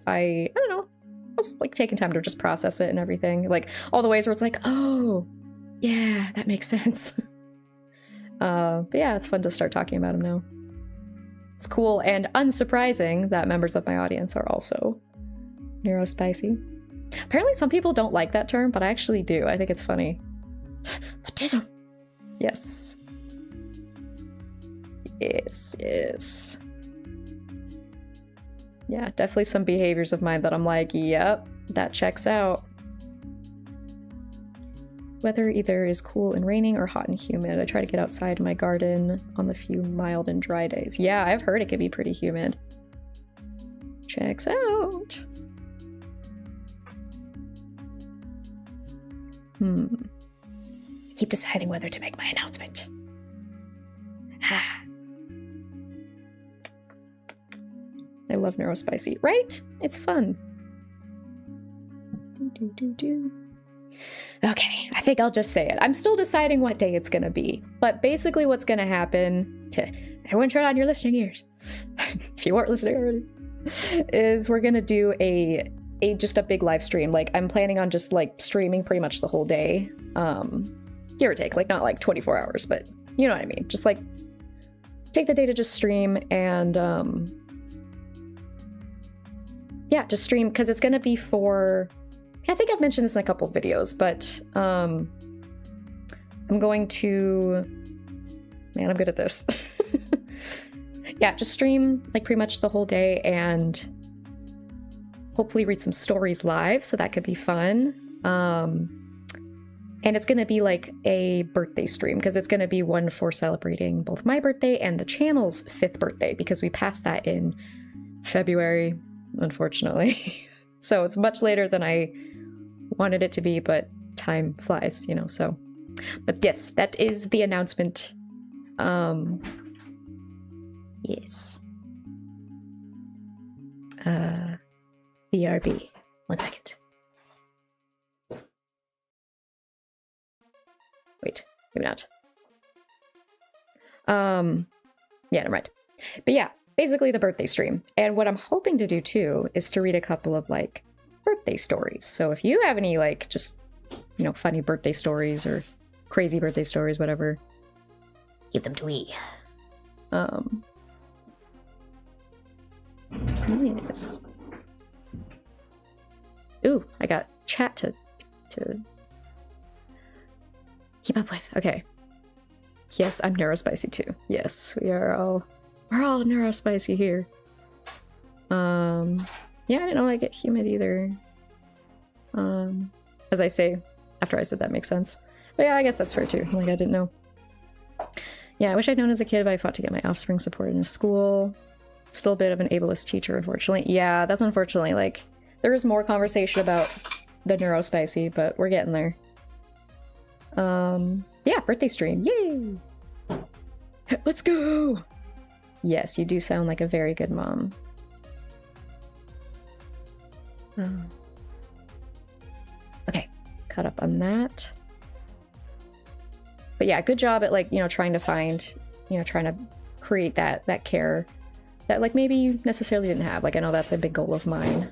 I don't know, I was, like, taking time to just process it and everything. Like, all the ways where it's like, oh, yeah, that makes sense. But yeah, it's fun to start talking about them now. It's cool and unsurprising that members of my audience are also neurospicy. Apparently some people don't like that term, but I actually do. I think it's funny. Autism! Yes. Yes. Yeah, definitely some behaviors of mine that I'm like, yep, that checks out. Weather either is cool and raining or hot and humid. I try to get outside in my garden on the few mild and dry days. Yeah, I've heard it can be pretty humid. Checks out. I keep deciding whether to make my announcement. I love neurospicy, right? It's fun. Okay, I think I'll just say it. I'm still deciding what day it's gonna be, but basically what's gonna happen, to everyone turn on your listening ears, if you weren't listening already, is we're gonna do just a big live stream. Like, I'm planning on just, like, streaming pretty much the whole day, give or take, like, not like 24 hours, but you know what I mean. Just, like, take the day to just stream and yeah, just stream, because it's gonna be for, I think I've mentioned this in a couple of videos, but I'm going to, man, I'm good at this. Yeah, just stream, like, pretty much the whole day and hopefully read some stories live, so that could be fun. And it's gonna be like a birthday stream, because it's gonna be one for celebrating both my birthday and the channel's 5th birthday, because we passed that in February, unfortunately. So it's much later than I wanted it to be, but time flies, you know, so. But yes, that is the announcement. Yes. BRB. 1 second. Wait, maybe not. Yeah, never mind. But yeah, basically the birthday stream. And what I'm hoping to do too is to read a couple of, like, birthday stories. So if you have any, like, just, you know, funny birthday stories or crazy birthday stories, whatever, give them to me. Yes. Ooh, I got chat to keep up with. Okay. Yes, I'm neurospicy too. Yes, we're all neurospicy here. Yeah, I didn't know I get humid either. As I say, after I said that makes sense. But yeah, I guess that's fair too. Like, I didn't know. Yeah, I wish I'd known as a kid, but I fought to get my offspring supported in a school. Still a bit of an ableist teacher, unfortunately. Yeah, that's unfortunately, like, there is more conversation about the neurospicy, but we're getting there. Yeah, birthday stream. Yay! Let's go! Yes, you do sound like a very good mom. Okay, caught up on that. But yeah, good job at, like, you know, trying to find, you know, trying to create that care that, like, maybe you necessarily didn't have. Like, I know that's a big goal of mine.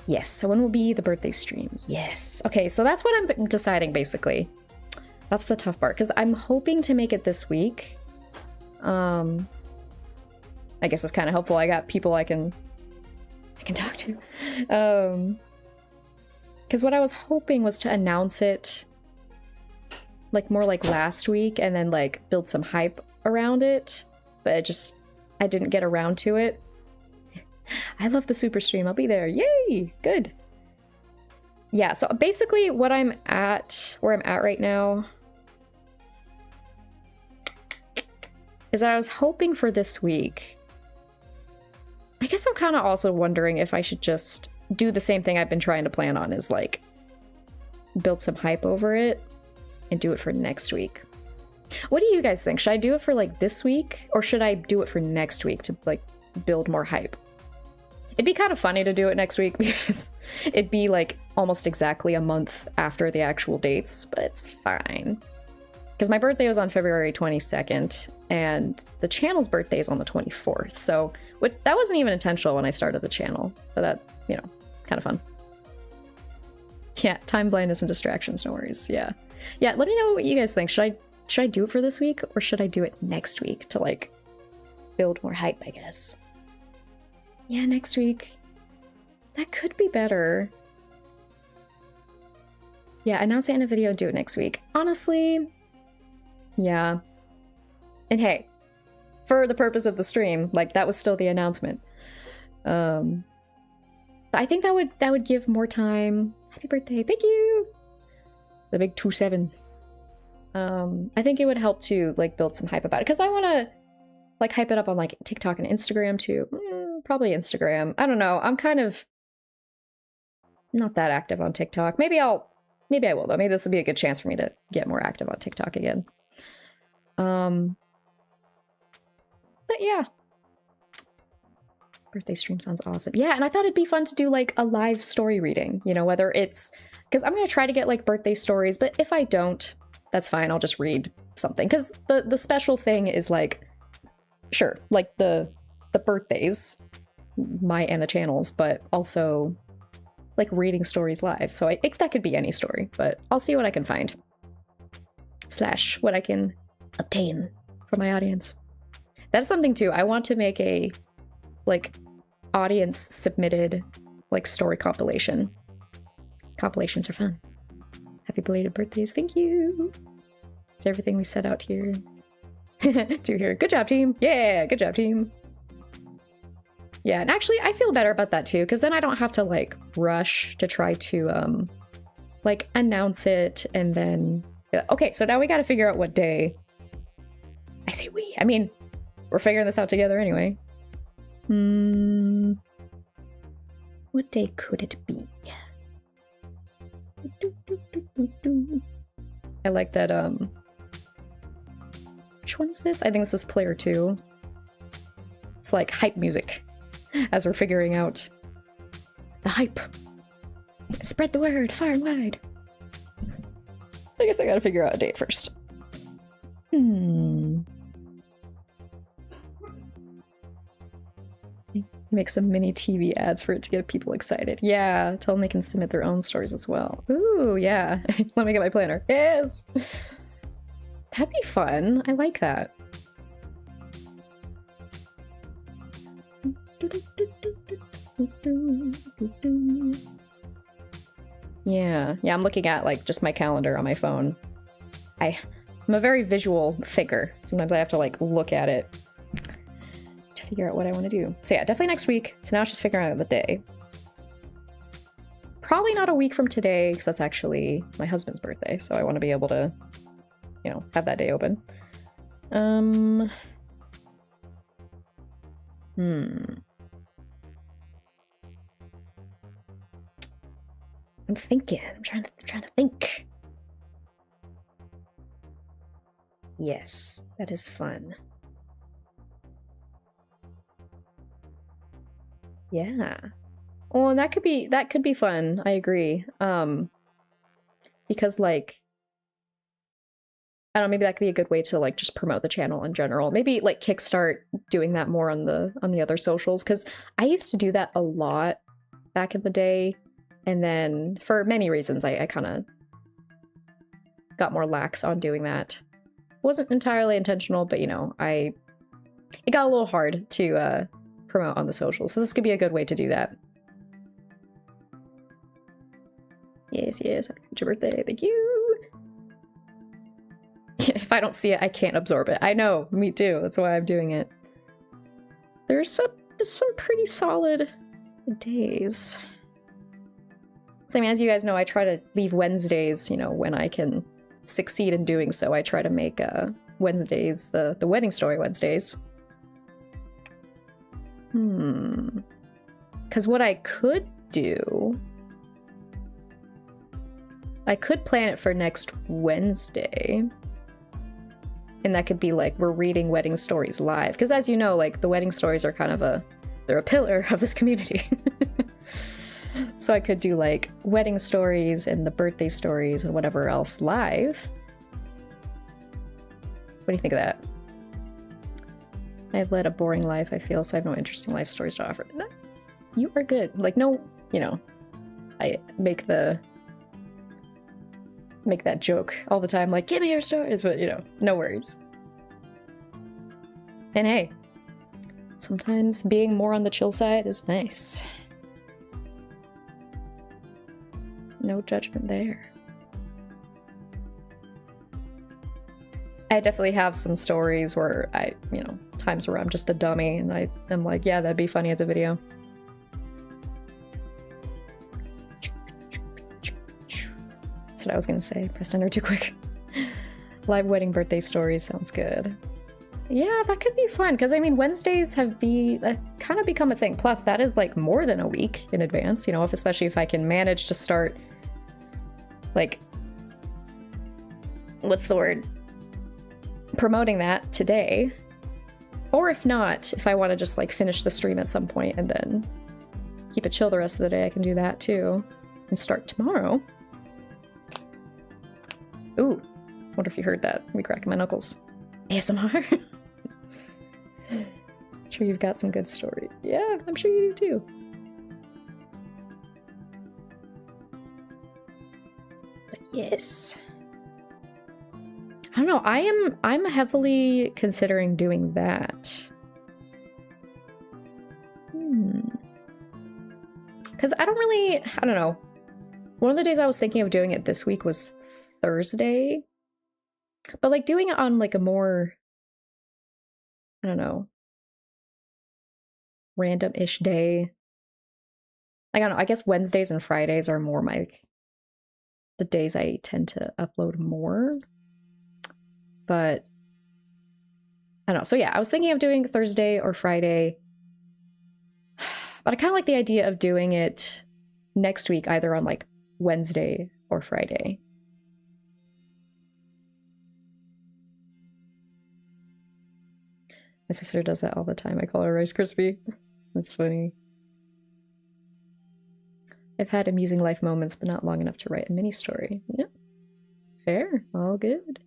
Yes, so when will be the birthday stream? Yes. Okay, so that's what I'm deciding, basically. That's the tough part, because I'm hoping to make it this week. I guess it's kind of helpful. I got people I can talk to. Because what I was hoping was to announce it, like, more like last week, and then, like, build some hype around it. But it just I didn't get around to it. I love the super stream. I'll be there. Yay! Good. Yeah, so basically where I'm at right now is that I was hoping for this week. I guess I'm kind of also wondering if I should just do the same thing I've been trying to plan on, is like build some hype over it and do it for next week. What do you guys think? Should I do it for like this week, or should I do it for next week to like build more hype? It'd be kind of funny to do it next week because it'd be like almost exactly a month after the actual dates, but it's fine. Because my birthday was on February 22nd and the channel's birthday is on the 24th. So that wasn't even intentional when I started the channel, but that, you know, kind of fun. Yeah, time blindness and distractions, no worries. Yeah. Yeah, let me know what you guys think. Should I do it for this week, or should I do it next week to like build more hype, I guess? Yeah, next week. That could be better. Yeah, announce it in a video, do it next week. Honestly, yeah. And hey, for the purpose of the stream, like that was still the announcement. But I think that would give more time. Happy birthday, thank you! The big 2-7. I think it would help to like build some hype about it, because I want to like hype it up on like TikTok and Instagram too. Probably Instagram. I don't know. I'm kind of not that active on TikTok. Maybe I will though. Maybe this will be a good chance for me to get more active on TikTok again. But yeah. Birthday stream sounds awesome. Yeah, and I thought it'd be fun to do like a live story reading, you know, whether it's, because I'm gonna try to get like birthday stories, but if I don't, that's fine. I'll just read something. Because the special thing is like, sure, like the birthdays, my and the channels, but also like reading stories live. So that could be any story, but I'll see what I can find. / what I can obtain from my audience. That's something too. I want to make a like audience submitted like story compilation. Compilations are fun. Happy belated birthdays. Thank you. It's everything we set out here. Do here. Good job, team. Yeah, good job, team. Yeah, and actually I feel better about that too, because then I don't have to like rush to try to like announce it and then okay, so now we got to figure out what day. I say we. I mean, we're figuring this out together anyway. What day could it be? I like that which one's this? I think this is player 2. It's like hype music as we're figuring out the hype. Spread the word far and wide. I guess I gotta figure out a date first. Make some mini TV ads for it to get people excited. Yeah, tell them they can submit their own stories as well. Ooh, yeah. Let me get my planner. Yes! That'd be fun. I like that. Yeah, I'm looking at like just my calendar on my phone. I'm a very visual thinker. Sometimes I have to like look at it to figure out what I want to do. So yeah, definitely next week. So now it's just figuring out the day. Probably not a week from today, because that's actually my husband's birthday. So I want to be able to, you know, have that day open. I'm thinking. I'm trying to think. Yes, that is fun. Yeah. Well, and that could be fun. I agree. Because like, I don't know, maybe that could be a good way to like just promote the channel in general. Maybe like kickstart doing that more on the other socials, because I used to do that a lot back in the day, and then for many reasons I kind of got more lax on doing that. Wasn't entirely intentional, but you know, it got a little hard to promote on the socials, so this could be a good way to do that. Yes, happy birthday, thank you. If I don't see it, I can't absorb it. I know, me too, that's why I'm doing it. there's some pretty solid days. I mean, as you guys know, I try to leave Wednesdays, you know, when I can succeed in doing so. I try to make Wednesdays the wedding story Wednesdays. Because what I could do, I could plan it for next Wednesday. And that could be like, we're reading wedding stories live. Because as you know, like, the wedding stories are kind of they're a pillar of this community. So I could do like wedding stories and the birthday stories and whatever else live. What do you think of that? I've led a boring life, I feel, so I have no interesting life stories to offer. You are good. Like, no, you know, I make that joke all the time, like, give me your stories, but, you know, no worries. And hey, sometimes being more on the chill side is nice. No judgment there. I definitely have some stories where you know, times where I'm just a dummy and I'm like, yeah, that'd be funny as a video. That's what I was gonna say. Pressed enter too quick. Live wedding birthday stories sounds good. Yeah, that could be fun, because I mean, Wednesdays have kind of become a thing. Plus, that is like more than a week in advance, you know, especially if I can manage to start, like, what's the word? Promoting that today. Or if not, if I want to just like finish the stream at some point and then keep it chill the rest of the day, I can do that too. And start tomorrow. Ooh, wonder if you heard that. Me cracking my knuckles. ASMR. I'm sure you've got some good stories. Yeah, I'm sure you do too. But yes. I don't know, I'm heavily considering doing that. Because I don't know. One of the days I was thinking of doing it this week was Thursday. But like doing it on like a more, I don't know, random-ish day. I don't know, I guess Wednesdays and Fridays are more the days I tend to upload more. But I don't know. So yeah, I was thinking of doing Thursday or Friday. But I kind of like the idea of doing it next week, either on like Wednesday or Friday. My sister does that all the time. I call her Rice Krispie. That's funny. I've had amusing life moments, but not long enough to write a mini story. Yep. Fair. All good.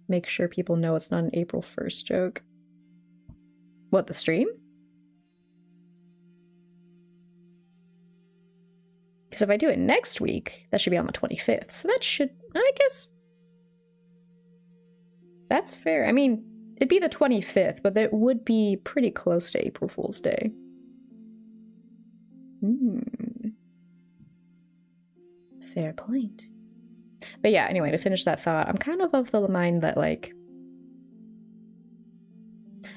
Make sure people know it's not an April 1st joke. What, the stream? Because if I do it next week, that should be on the 25th. So that should, I guess, that's fair. I mean, it'd be the 25th, but that would be pretty close to April Fool's Day. Fair point. But yeah, anyway, to finish that thought, I'm kind of the mind that, like,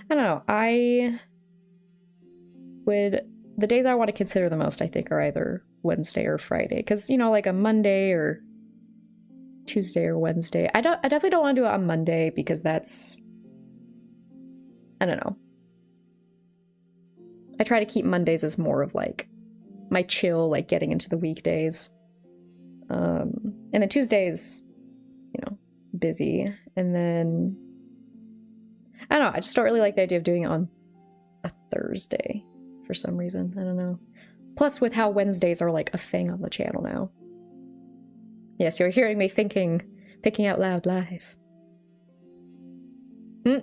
I don't know, the days I want to consider the most, I think, are either Wednesday or Friday. Because, you know, like a Monday or Tuesday or Wednesday. I definitely don't want to do it on Monday because that's, I don't know. I try to keep Mondays as more of like my chill, like getting into the weekdays. And then Tuesdays, you know, busy. And then, I don't know, I just don't really like the idea of doing it on a Thursday for some reason. I don't know. Plus with how Wednesdays are like a thing on the channel now. Yes, you're hearing me thinking, picking out loud live.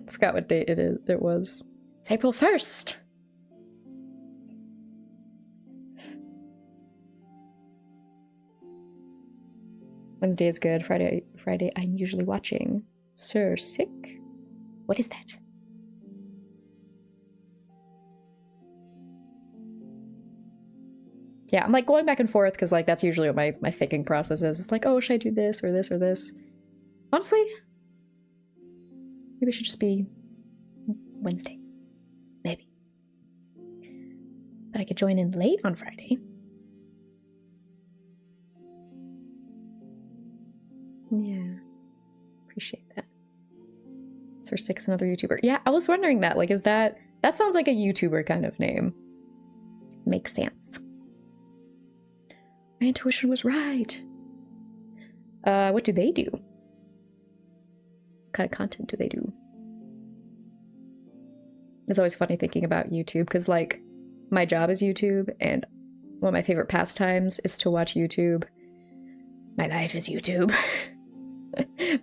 Forgot what date it was. It's April 1st. Wednesday is good. Friday I'm usually watching Sir Sick. What is that? Yeah, I'm like going back and forth because like that's usually what my thinking process is. It's like, oh, should I do this or this or this? Honestly, maybe I should just be Wednesday. Maybe. But I could join in late on Friday. Yeah. Appreciate that. Sir Six, another YouTuber. Yeah, I was wondering that. Like, is that sounds like a YouTuber kind of name. Makes sense. My intuition was right. What do they do? What kind of content do they do? It's always funny thinking about YouTube because, like, my job is YouTube, and one of my favorite pastimes is to watch YouTube. My life is YouTube.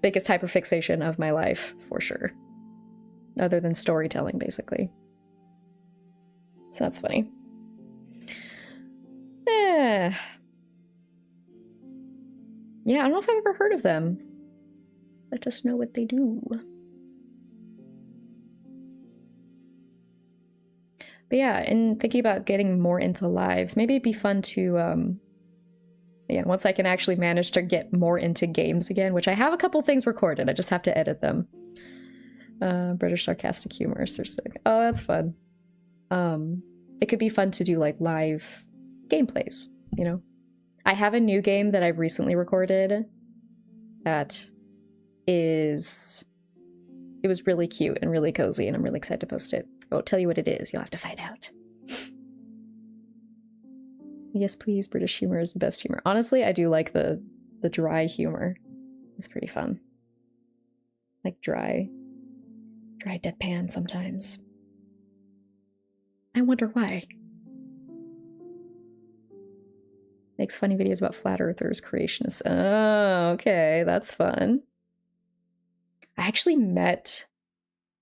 Biggest hyperfixation of my life, for sure. Other than storytelling, basically. So that's funny. Yeah, I don't know if I've ever heard of them. Let us know what they do. But yeah, and thinking about getting more into lives, maybe it'd be fun to, yeah, once I can actually manage to get more into games again, which I have a couple things recorded, I just have to edit them. British sarcastic humor, Sir Sig. Oh, that's fun. It could be fun to do like live gameplays, you know? I have a new game that I've recently recorded that it was really cute and really cozy, and I'm really excited to post it. I won't tell you what it is, you'll have to find out. Yes, please, British humor is the best humor. Honestly, I do like the dry humor. It's pretty fun. Like dry deadpan sometimes. I wonder why. Makes funny videos about flat earthers, creationists. Oh, okay, that's fun. I actually met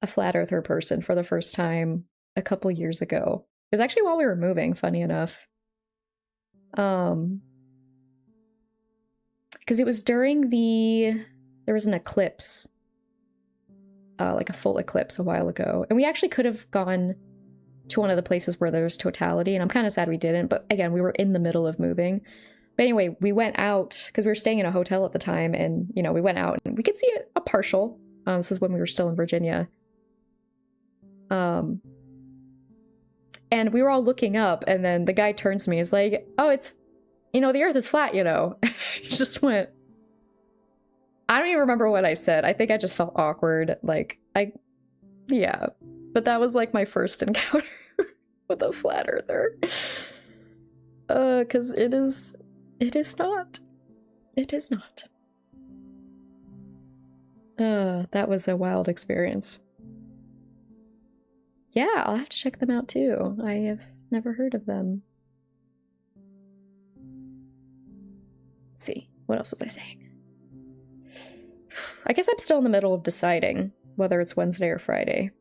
a flat earther person for the first time a couple years ago. It was actually while we were moving, funny enough. Because it was during there was an eclipse, like a full eclipse a while ago, and we actually could have gone to one of the places where there's totality, and I'm kind of sad we didn't, but again, we were in the middle of moving. But anyway, we went out because we were staying in a hotel at the time, and you know, we went out and we could see a partial. This is when we were still in Virginia. And we were all looking up, and then the guy turns to me, he's like, oh, it's, you know, the earth is flat, you know. He just went, I don't even remember what I said. I think I just felt awkward. Like, yeah. But that was like my first encounter with a flat earther. Because it is not. It is not. That was a wild experience. Yeah, I'll have to check them out too. I have never heard of them. Let's see, what else was I saying? I guess I'm still in the middle of deciding whether it's Wednesday or Friday.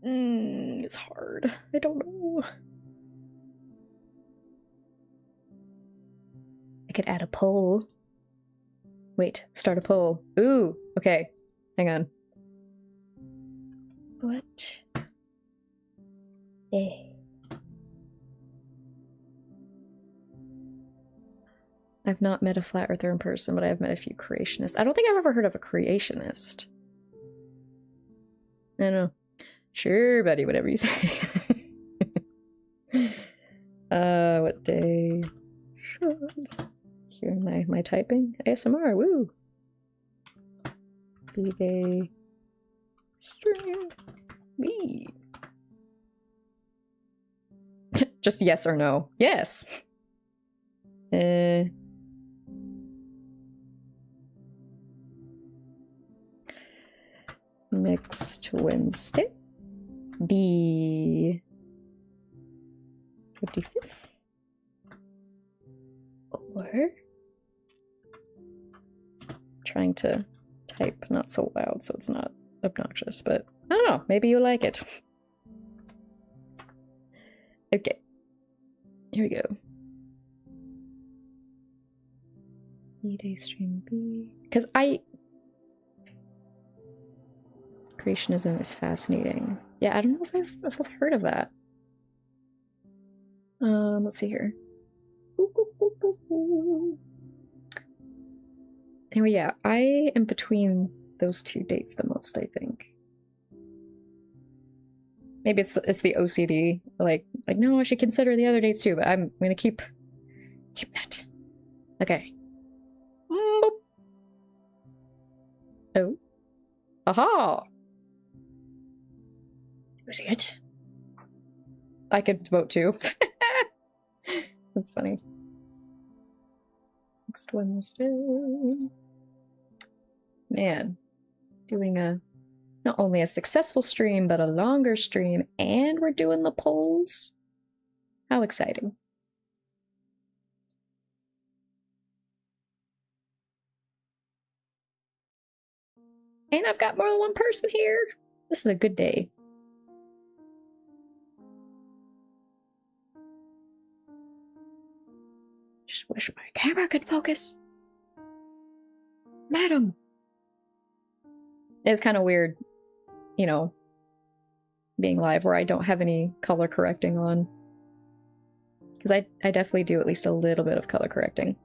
It's hard. I don't know. I could add a poll. Wait, start a poll. Ooh, okay. Hang on. What? I've not met a flat earther in person, but I've met a few creationists. I don't think I've ever heard of a creationist. I don't know. Sure, buddy, whatever you say. What day? Sure. Hearing my typing. ASMR, woo! B-Day. Stream. Me. Just yes or no. Yes! Next Wednesday. The 25th. Or trying to type not so loud so it's not obnoxious, but I don't know, maybe you like it. Okay, here we go. E-Day stream B, because creationism is fascinating. Yeah, I don't know if I've heard of that. Let's see here. Anyway, yeah, I am between those two dates the most, I think. Maybe it's the OCD. Like no, I should consider the other dates too. But I'm gonna keep that. Okay. Boop. Oh. Aha! Who's it? I could vote too. That's funny. Next Wednesday. Man, doing not only a successful stream, but a longer stream, and we're doing the polls. How exciting. And I've got more than one person here. This is a good day. Just wish my camera could focus. Madam. It's kind of weird, you know, being live where I don't have any color correcting on. Because I definitely do at least a little bit of color correcting.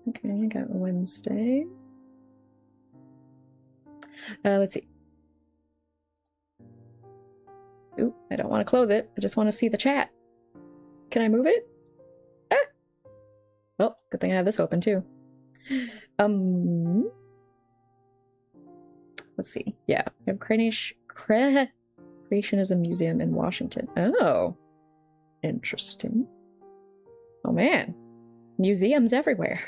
Okay, I got Wednesday. Let's see. Ooh, I don't want to close it. I just want to see the chat. Can I move it? Ah! Well, good thing I have this open too. Let's see. Yeah, we have Creationism Museum in Washington. Oh, interesting. Oh man, museums everywhere.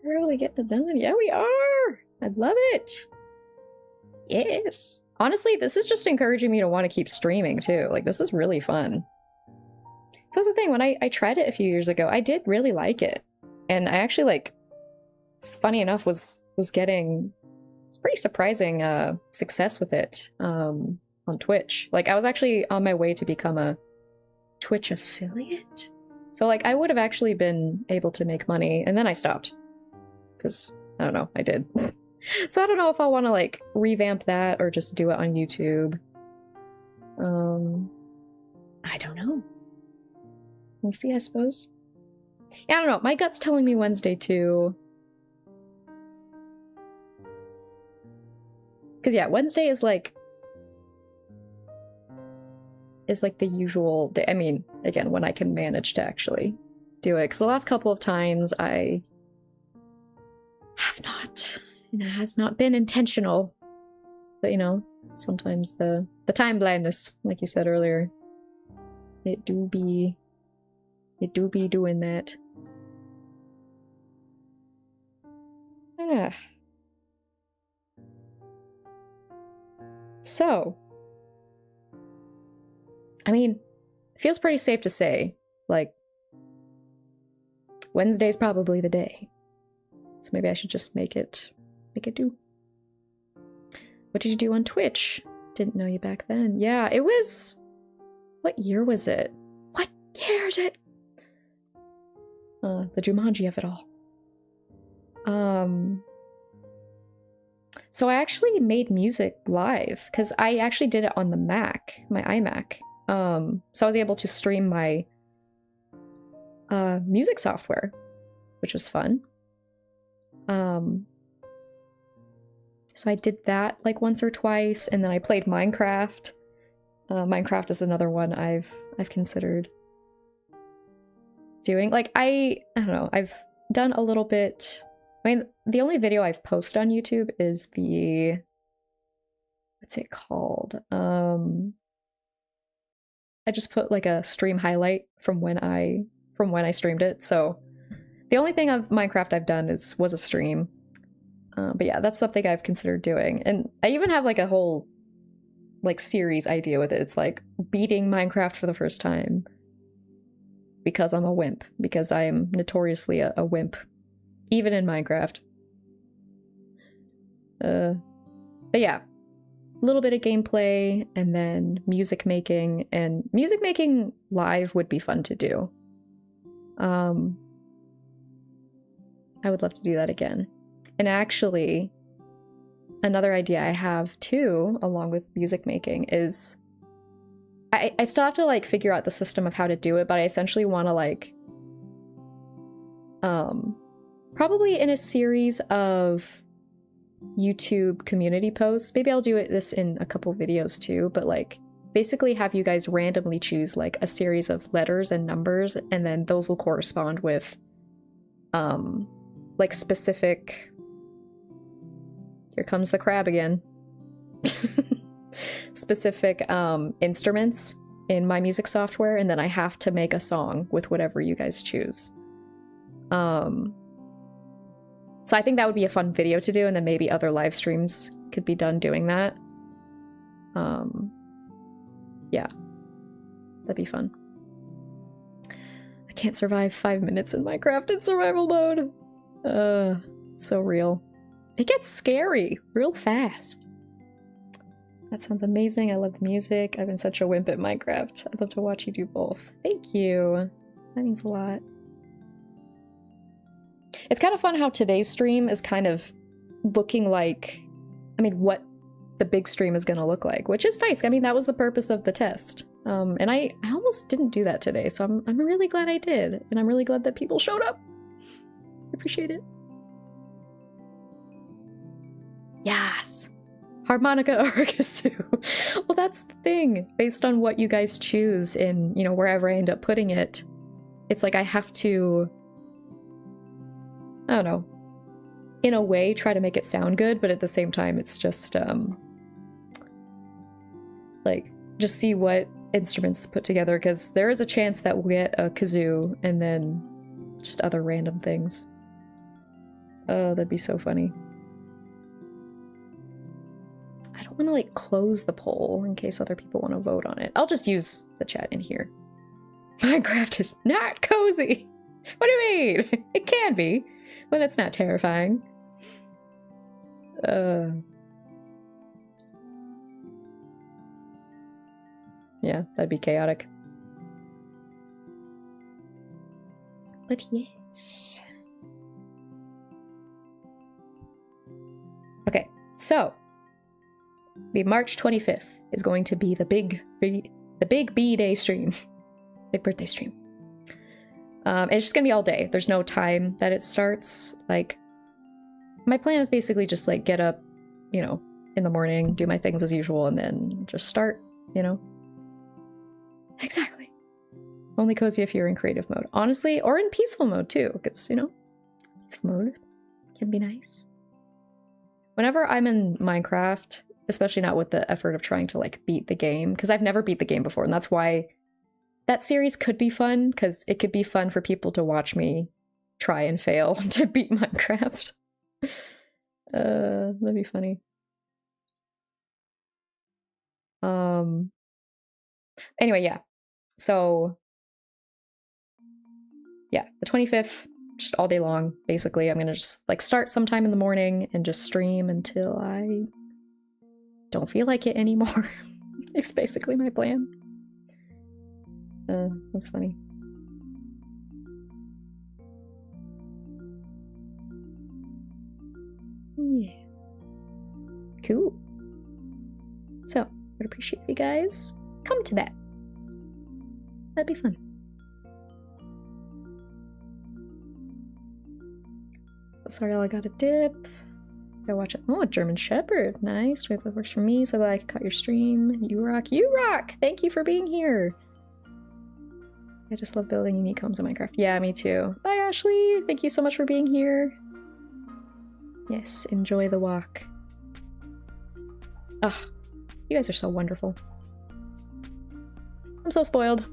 Are we getting it done? Yeah, we are. I love it. Yes. Honestly, this is just encouraging me to want to keep streaming too. Like, this is really fun. So that's the thing, when I tried it a few years ago, I did really like it. And I actually, like, funny enough, was getting pretty surprising success with it on Twitch. Like, I was actually on my way to become a Twitch affiliate. So, like, I would have actually been able to make money, and then I stopped. Because, I don't know, I did. So I don't know if I want to, like, revamp that or just do it on YouTube. I don't know. We'll see, I suppose. Yeah, I don't know. My gut's telling me Wednesday, too. Because, yeah, Wednesday is, like the usual day. I mean, again, when I can manage to actually do it. Because the last couple of times I have not. And it has not been intentional. But, you know, sometimes the time blindness, like you said earlier, it do be doing that. Ah. So, I mean, it feels pretty safe to say, like, Wednesday's probably the day. So maybe I should just make it do. What did you do on Twitch? Didn't know you back then. Yeah, it was... What year was it? What year is it? The Jumanji of it all. So I actually made music live, because I actually did it on the Mac, my iMac. So I was able to stream my music software, which was fun. So I did that like once or twice, and then I played Minecraft. Minecraft is another one I've considered doing. Like, I don't know, I've done a little bit. I mean, the only video I've posted on YouTube is the, what's it called? I just put like a stream highlight from when I streamed it. So the only thing of Minecraft I've done was a stream. But yeah, that's something I've considered doing. And I even have like a whole like series idea with it. It's like beating Minecraft for the first time because I'm a wimp, because I am notoriously a wimp, even in Minecraft. But yeah, a little bit of gameplay and then music making, and music making live would be fun to do. I would love to do that again. And actually, another idea I have too, along with music making, is I still have to like figure out the system of how to do it, but I essentially want to like probably in a series of YouTube community posts. Maybe I'll do this in a couple videos too, but like basically have you guys randomly choose like a series of letters and numbers, and then those will correspond with like specific, here comes the crab again, specific instruments in my music software, and then I have to make a song with whatever you guys choose. So I think that would be a fun video to do, and then maybe other live streams could be done doing that. Yeah, that'd be fun. I can't survive 5 minutes in Minecraft in survival mode. So real. It gets scary real fast. That sounds amazing. I love the music. I've been such a wimp at Minecraft. I'd love to watch you do both. Thank you. That means a lot. It's kind of fun how today's stream is kind of looking like, I mean, what the big stream is going to look like, which is nice. I mean, that was the purpose of the test. And I almost didn't do that today, so I'm really glad I did. And I'm really glad that people showed up. I appreciate it. Yes! Harmonica or kazoo. Well, that's the thing. Based on what you guys choose in, you know, wherever I end up putting it, it's like I have to, I don't know, in a way try to make it sound good, but at the same time it's just like just see what instruments put together, because there is a chance that we'll get a kazoo and then just other random things. Oh, that'd be so funny. I don't want to like close the poll in case other people want to vote on it. I'll just use the chat in here. Minecraft is not cozy. What do you mean? It can be, but it's not terrifying. Yeah, that'd be chaotic. But yes. Okay, so March 25th is going to be the big B-Day stream. Big birthday stream. It's just gonna be all day. There's no time that it starts. Like, my plan is basically just like get up, you know, in the morning, do my things as usual, and then just start, you know? Exactly. Only cozy if you're in creative mode. Honestly, or in peaceful mode too, because, you know, peaceful mode can be nice. Whenever I'm in Minecraft, especially not with the effort of trying to like beat the game, because I've never beat the game before, and that's why that series could be fun, because it could be fun for people to watch me try and fail to beat Minecraft. That'd be funny. Anyway, yeah. So, yeah, the 25th, just all day long, basically. I'm gonna just like start sometime in the morning and just stream until I don't feel like it anymore. It's basically my plan. That's funny. Yeah. Cool. So, I'd appreciate if you guys come to that. That'd be fun. Sorry, I got a dip. Go watch it. Oh, a German Shepherd. Nice. That works for me. So glad I caught your stream. You rock. You rock! Thank you for being here. I just love building unique homes in Minecraft. Yeah, me too. Bye, Ashley. Thank you so much for being here. Yes, enjoy the walk. Ugh, you guys are so wonderful. I'm so spoiled.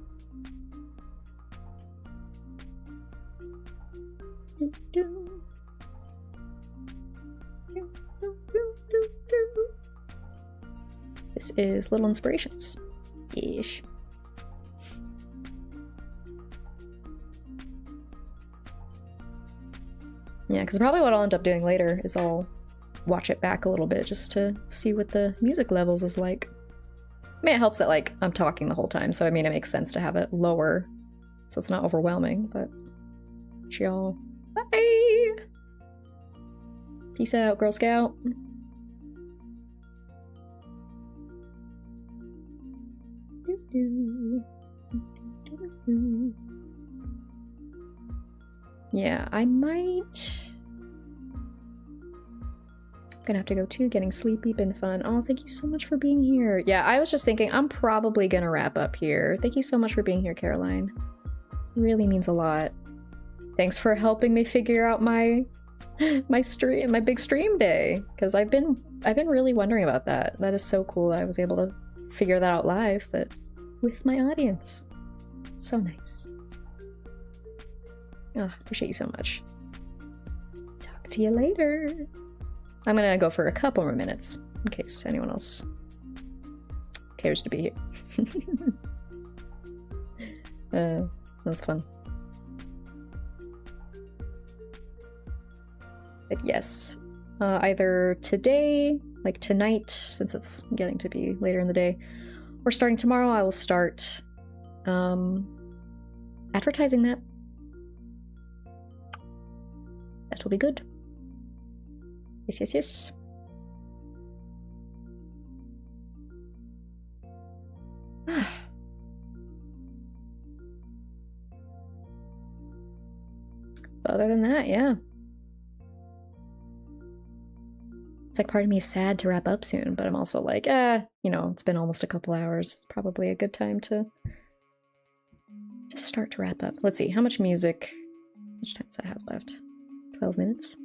This is Little Inspirations. Ish. Yeah, because probably what I'll end up doing later is I'll watch it back a little bit just to see what the music levels is like. I mean, it helps that, like, I'm talking the whole time, so I mean, it makes sense to have it lower so it's not overwhelming, but... Y'all. Bye! Peace out, Girl Scout. Yeah, I might Gonna have to go too. Getting sleepy, been fun. Oh, thank you so much for being here. Yeah, I was just thinking I'm probably gonna wrap up here. Thank you so much for being here, Caroline. It really means a lot. Thanks for helping me figure out my big stream day, because I've been really wondering about that. That is so cool that I was able to figure that out live, but with my audience. It's so nice. Oh, appreciate you so much. Talk to you later. I'm gonna go for a couple more minutes in case anyone else cares to be here. That's fun. But yes, either today, like tonight, since it's getting to be later in the day, or starting tomorrow, I will start advertising that. That will be good. Yes, yes, yes. Other than that, yeah. It's like part of me is sad to wrap up soon, but I'm also like, you know, it's been almost a couple hours. It's probably a good time to just start to wrap up. Let's see, how much music? How much time does I have left? 12 minutes?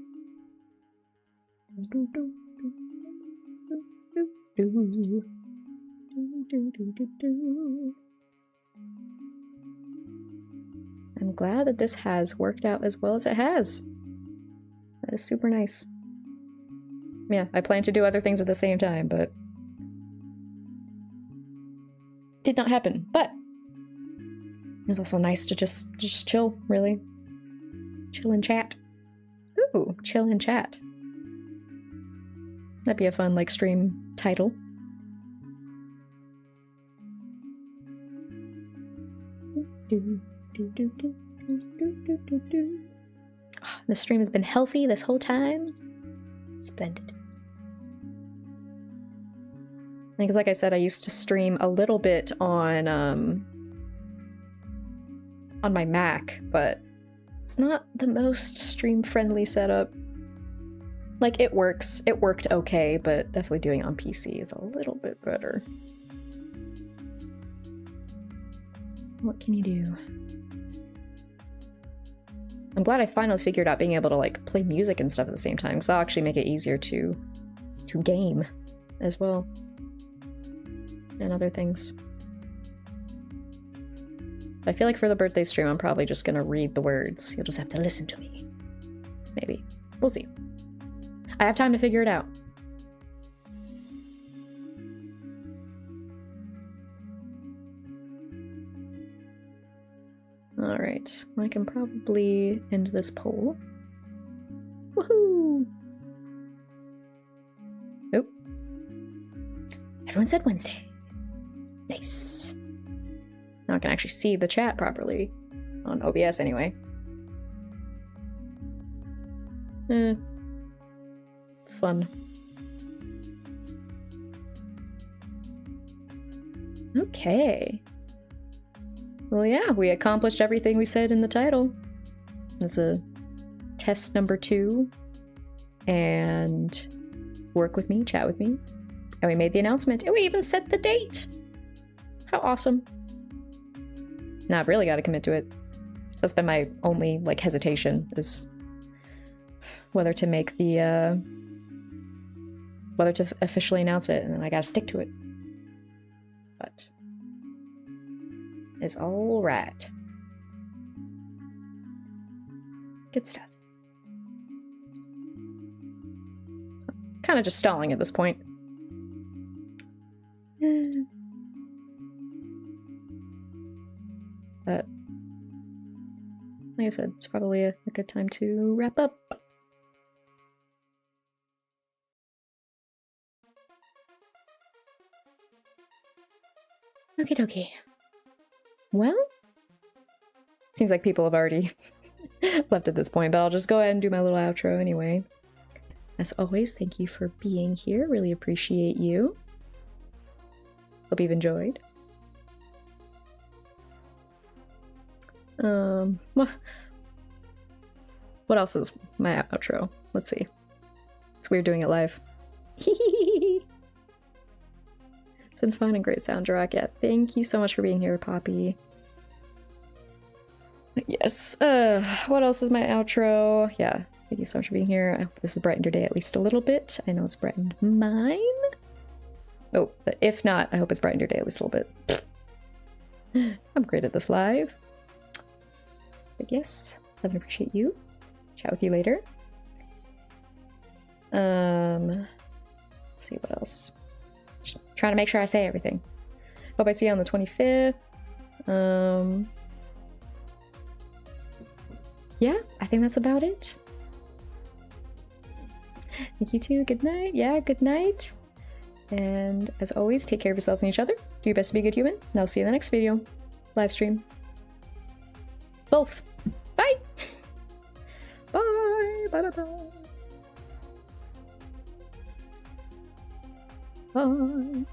I'm glad that this has worked out as well as it has. That is super nice. Yeah, I plan to do other things at the same time, but did not happen. But it was also nice to just chill, really. Chill and chat. Ooh, chill and chat. That'd be a fun, like, stream title. Oh, the stream has been healthy this whole time. Splendid. Because like I said, I used to stream a little bit on my Mac, but it's not the most stream-friendly setup. Like, it works. It worked okay, but definitely doing it on PC is a little bit better. What can you do? I'm glad I finally figured out being able to, like, play music and stuff at the same time, because that'll actually make it easier to game as well. And other things. I feel like for the birthday stream, I'm probably just gonna read the words. You'll just have to listen to me. Maybe. We'll see. I have time to figure it out. Alright, I can probably end this poll. Woohoo! Oop. Everyone said Wednesday. Nice. Now I can actually see the chat properly. On OBS anyway. Fun. Okay. Well, yeah, we accomplished everything we said in the title. It's a test number 2. And work with me, chat with me. And we made the announcement, and we even set the date! How awesome. Now I've really got to commit to it. That's been my only, like, hesitation, is whether to make the, whether to officially announce it, and then I gotta stick to it. But it's all right. Good stuff. Kind of just stalling at this point. But like I said, it's probably a good time to wrap up. Okie dokie. Well, seems like people have already left at this point, but I'll just go ahead and do my little outro anyway. As always, thank you for being here. Really appreciate you. Hope you've enjoyed. What else is my outro? Let's see. It's weird doing it live. It's been fun and great soundtrack. Yeah, thank you so much for being here, Poppy. Yes. What else is my outro? Yeah, thank you so much for being here. I hope this has brightened your day at least a little bit. I know it's brightened mine. Oh, but if not, I hope it's brightened your day at least a little bit. I'm great at this live. But yes, love and appreciate you. Chat with you later. Let's see what else. Just trying to make sure I say everything. Hope I see you on the 25th. Yeah, I think that's about it. Thank you too. Good night. Yeah, good night. And as always, take care of yourselves and each other. Do your best to be a good human. And I'll see you in the next video. Live stream. Both. Bye. Bye. Bye bye bye. Bye.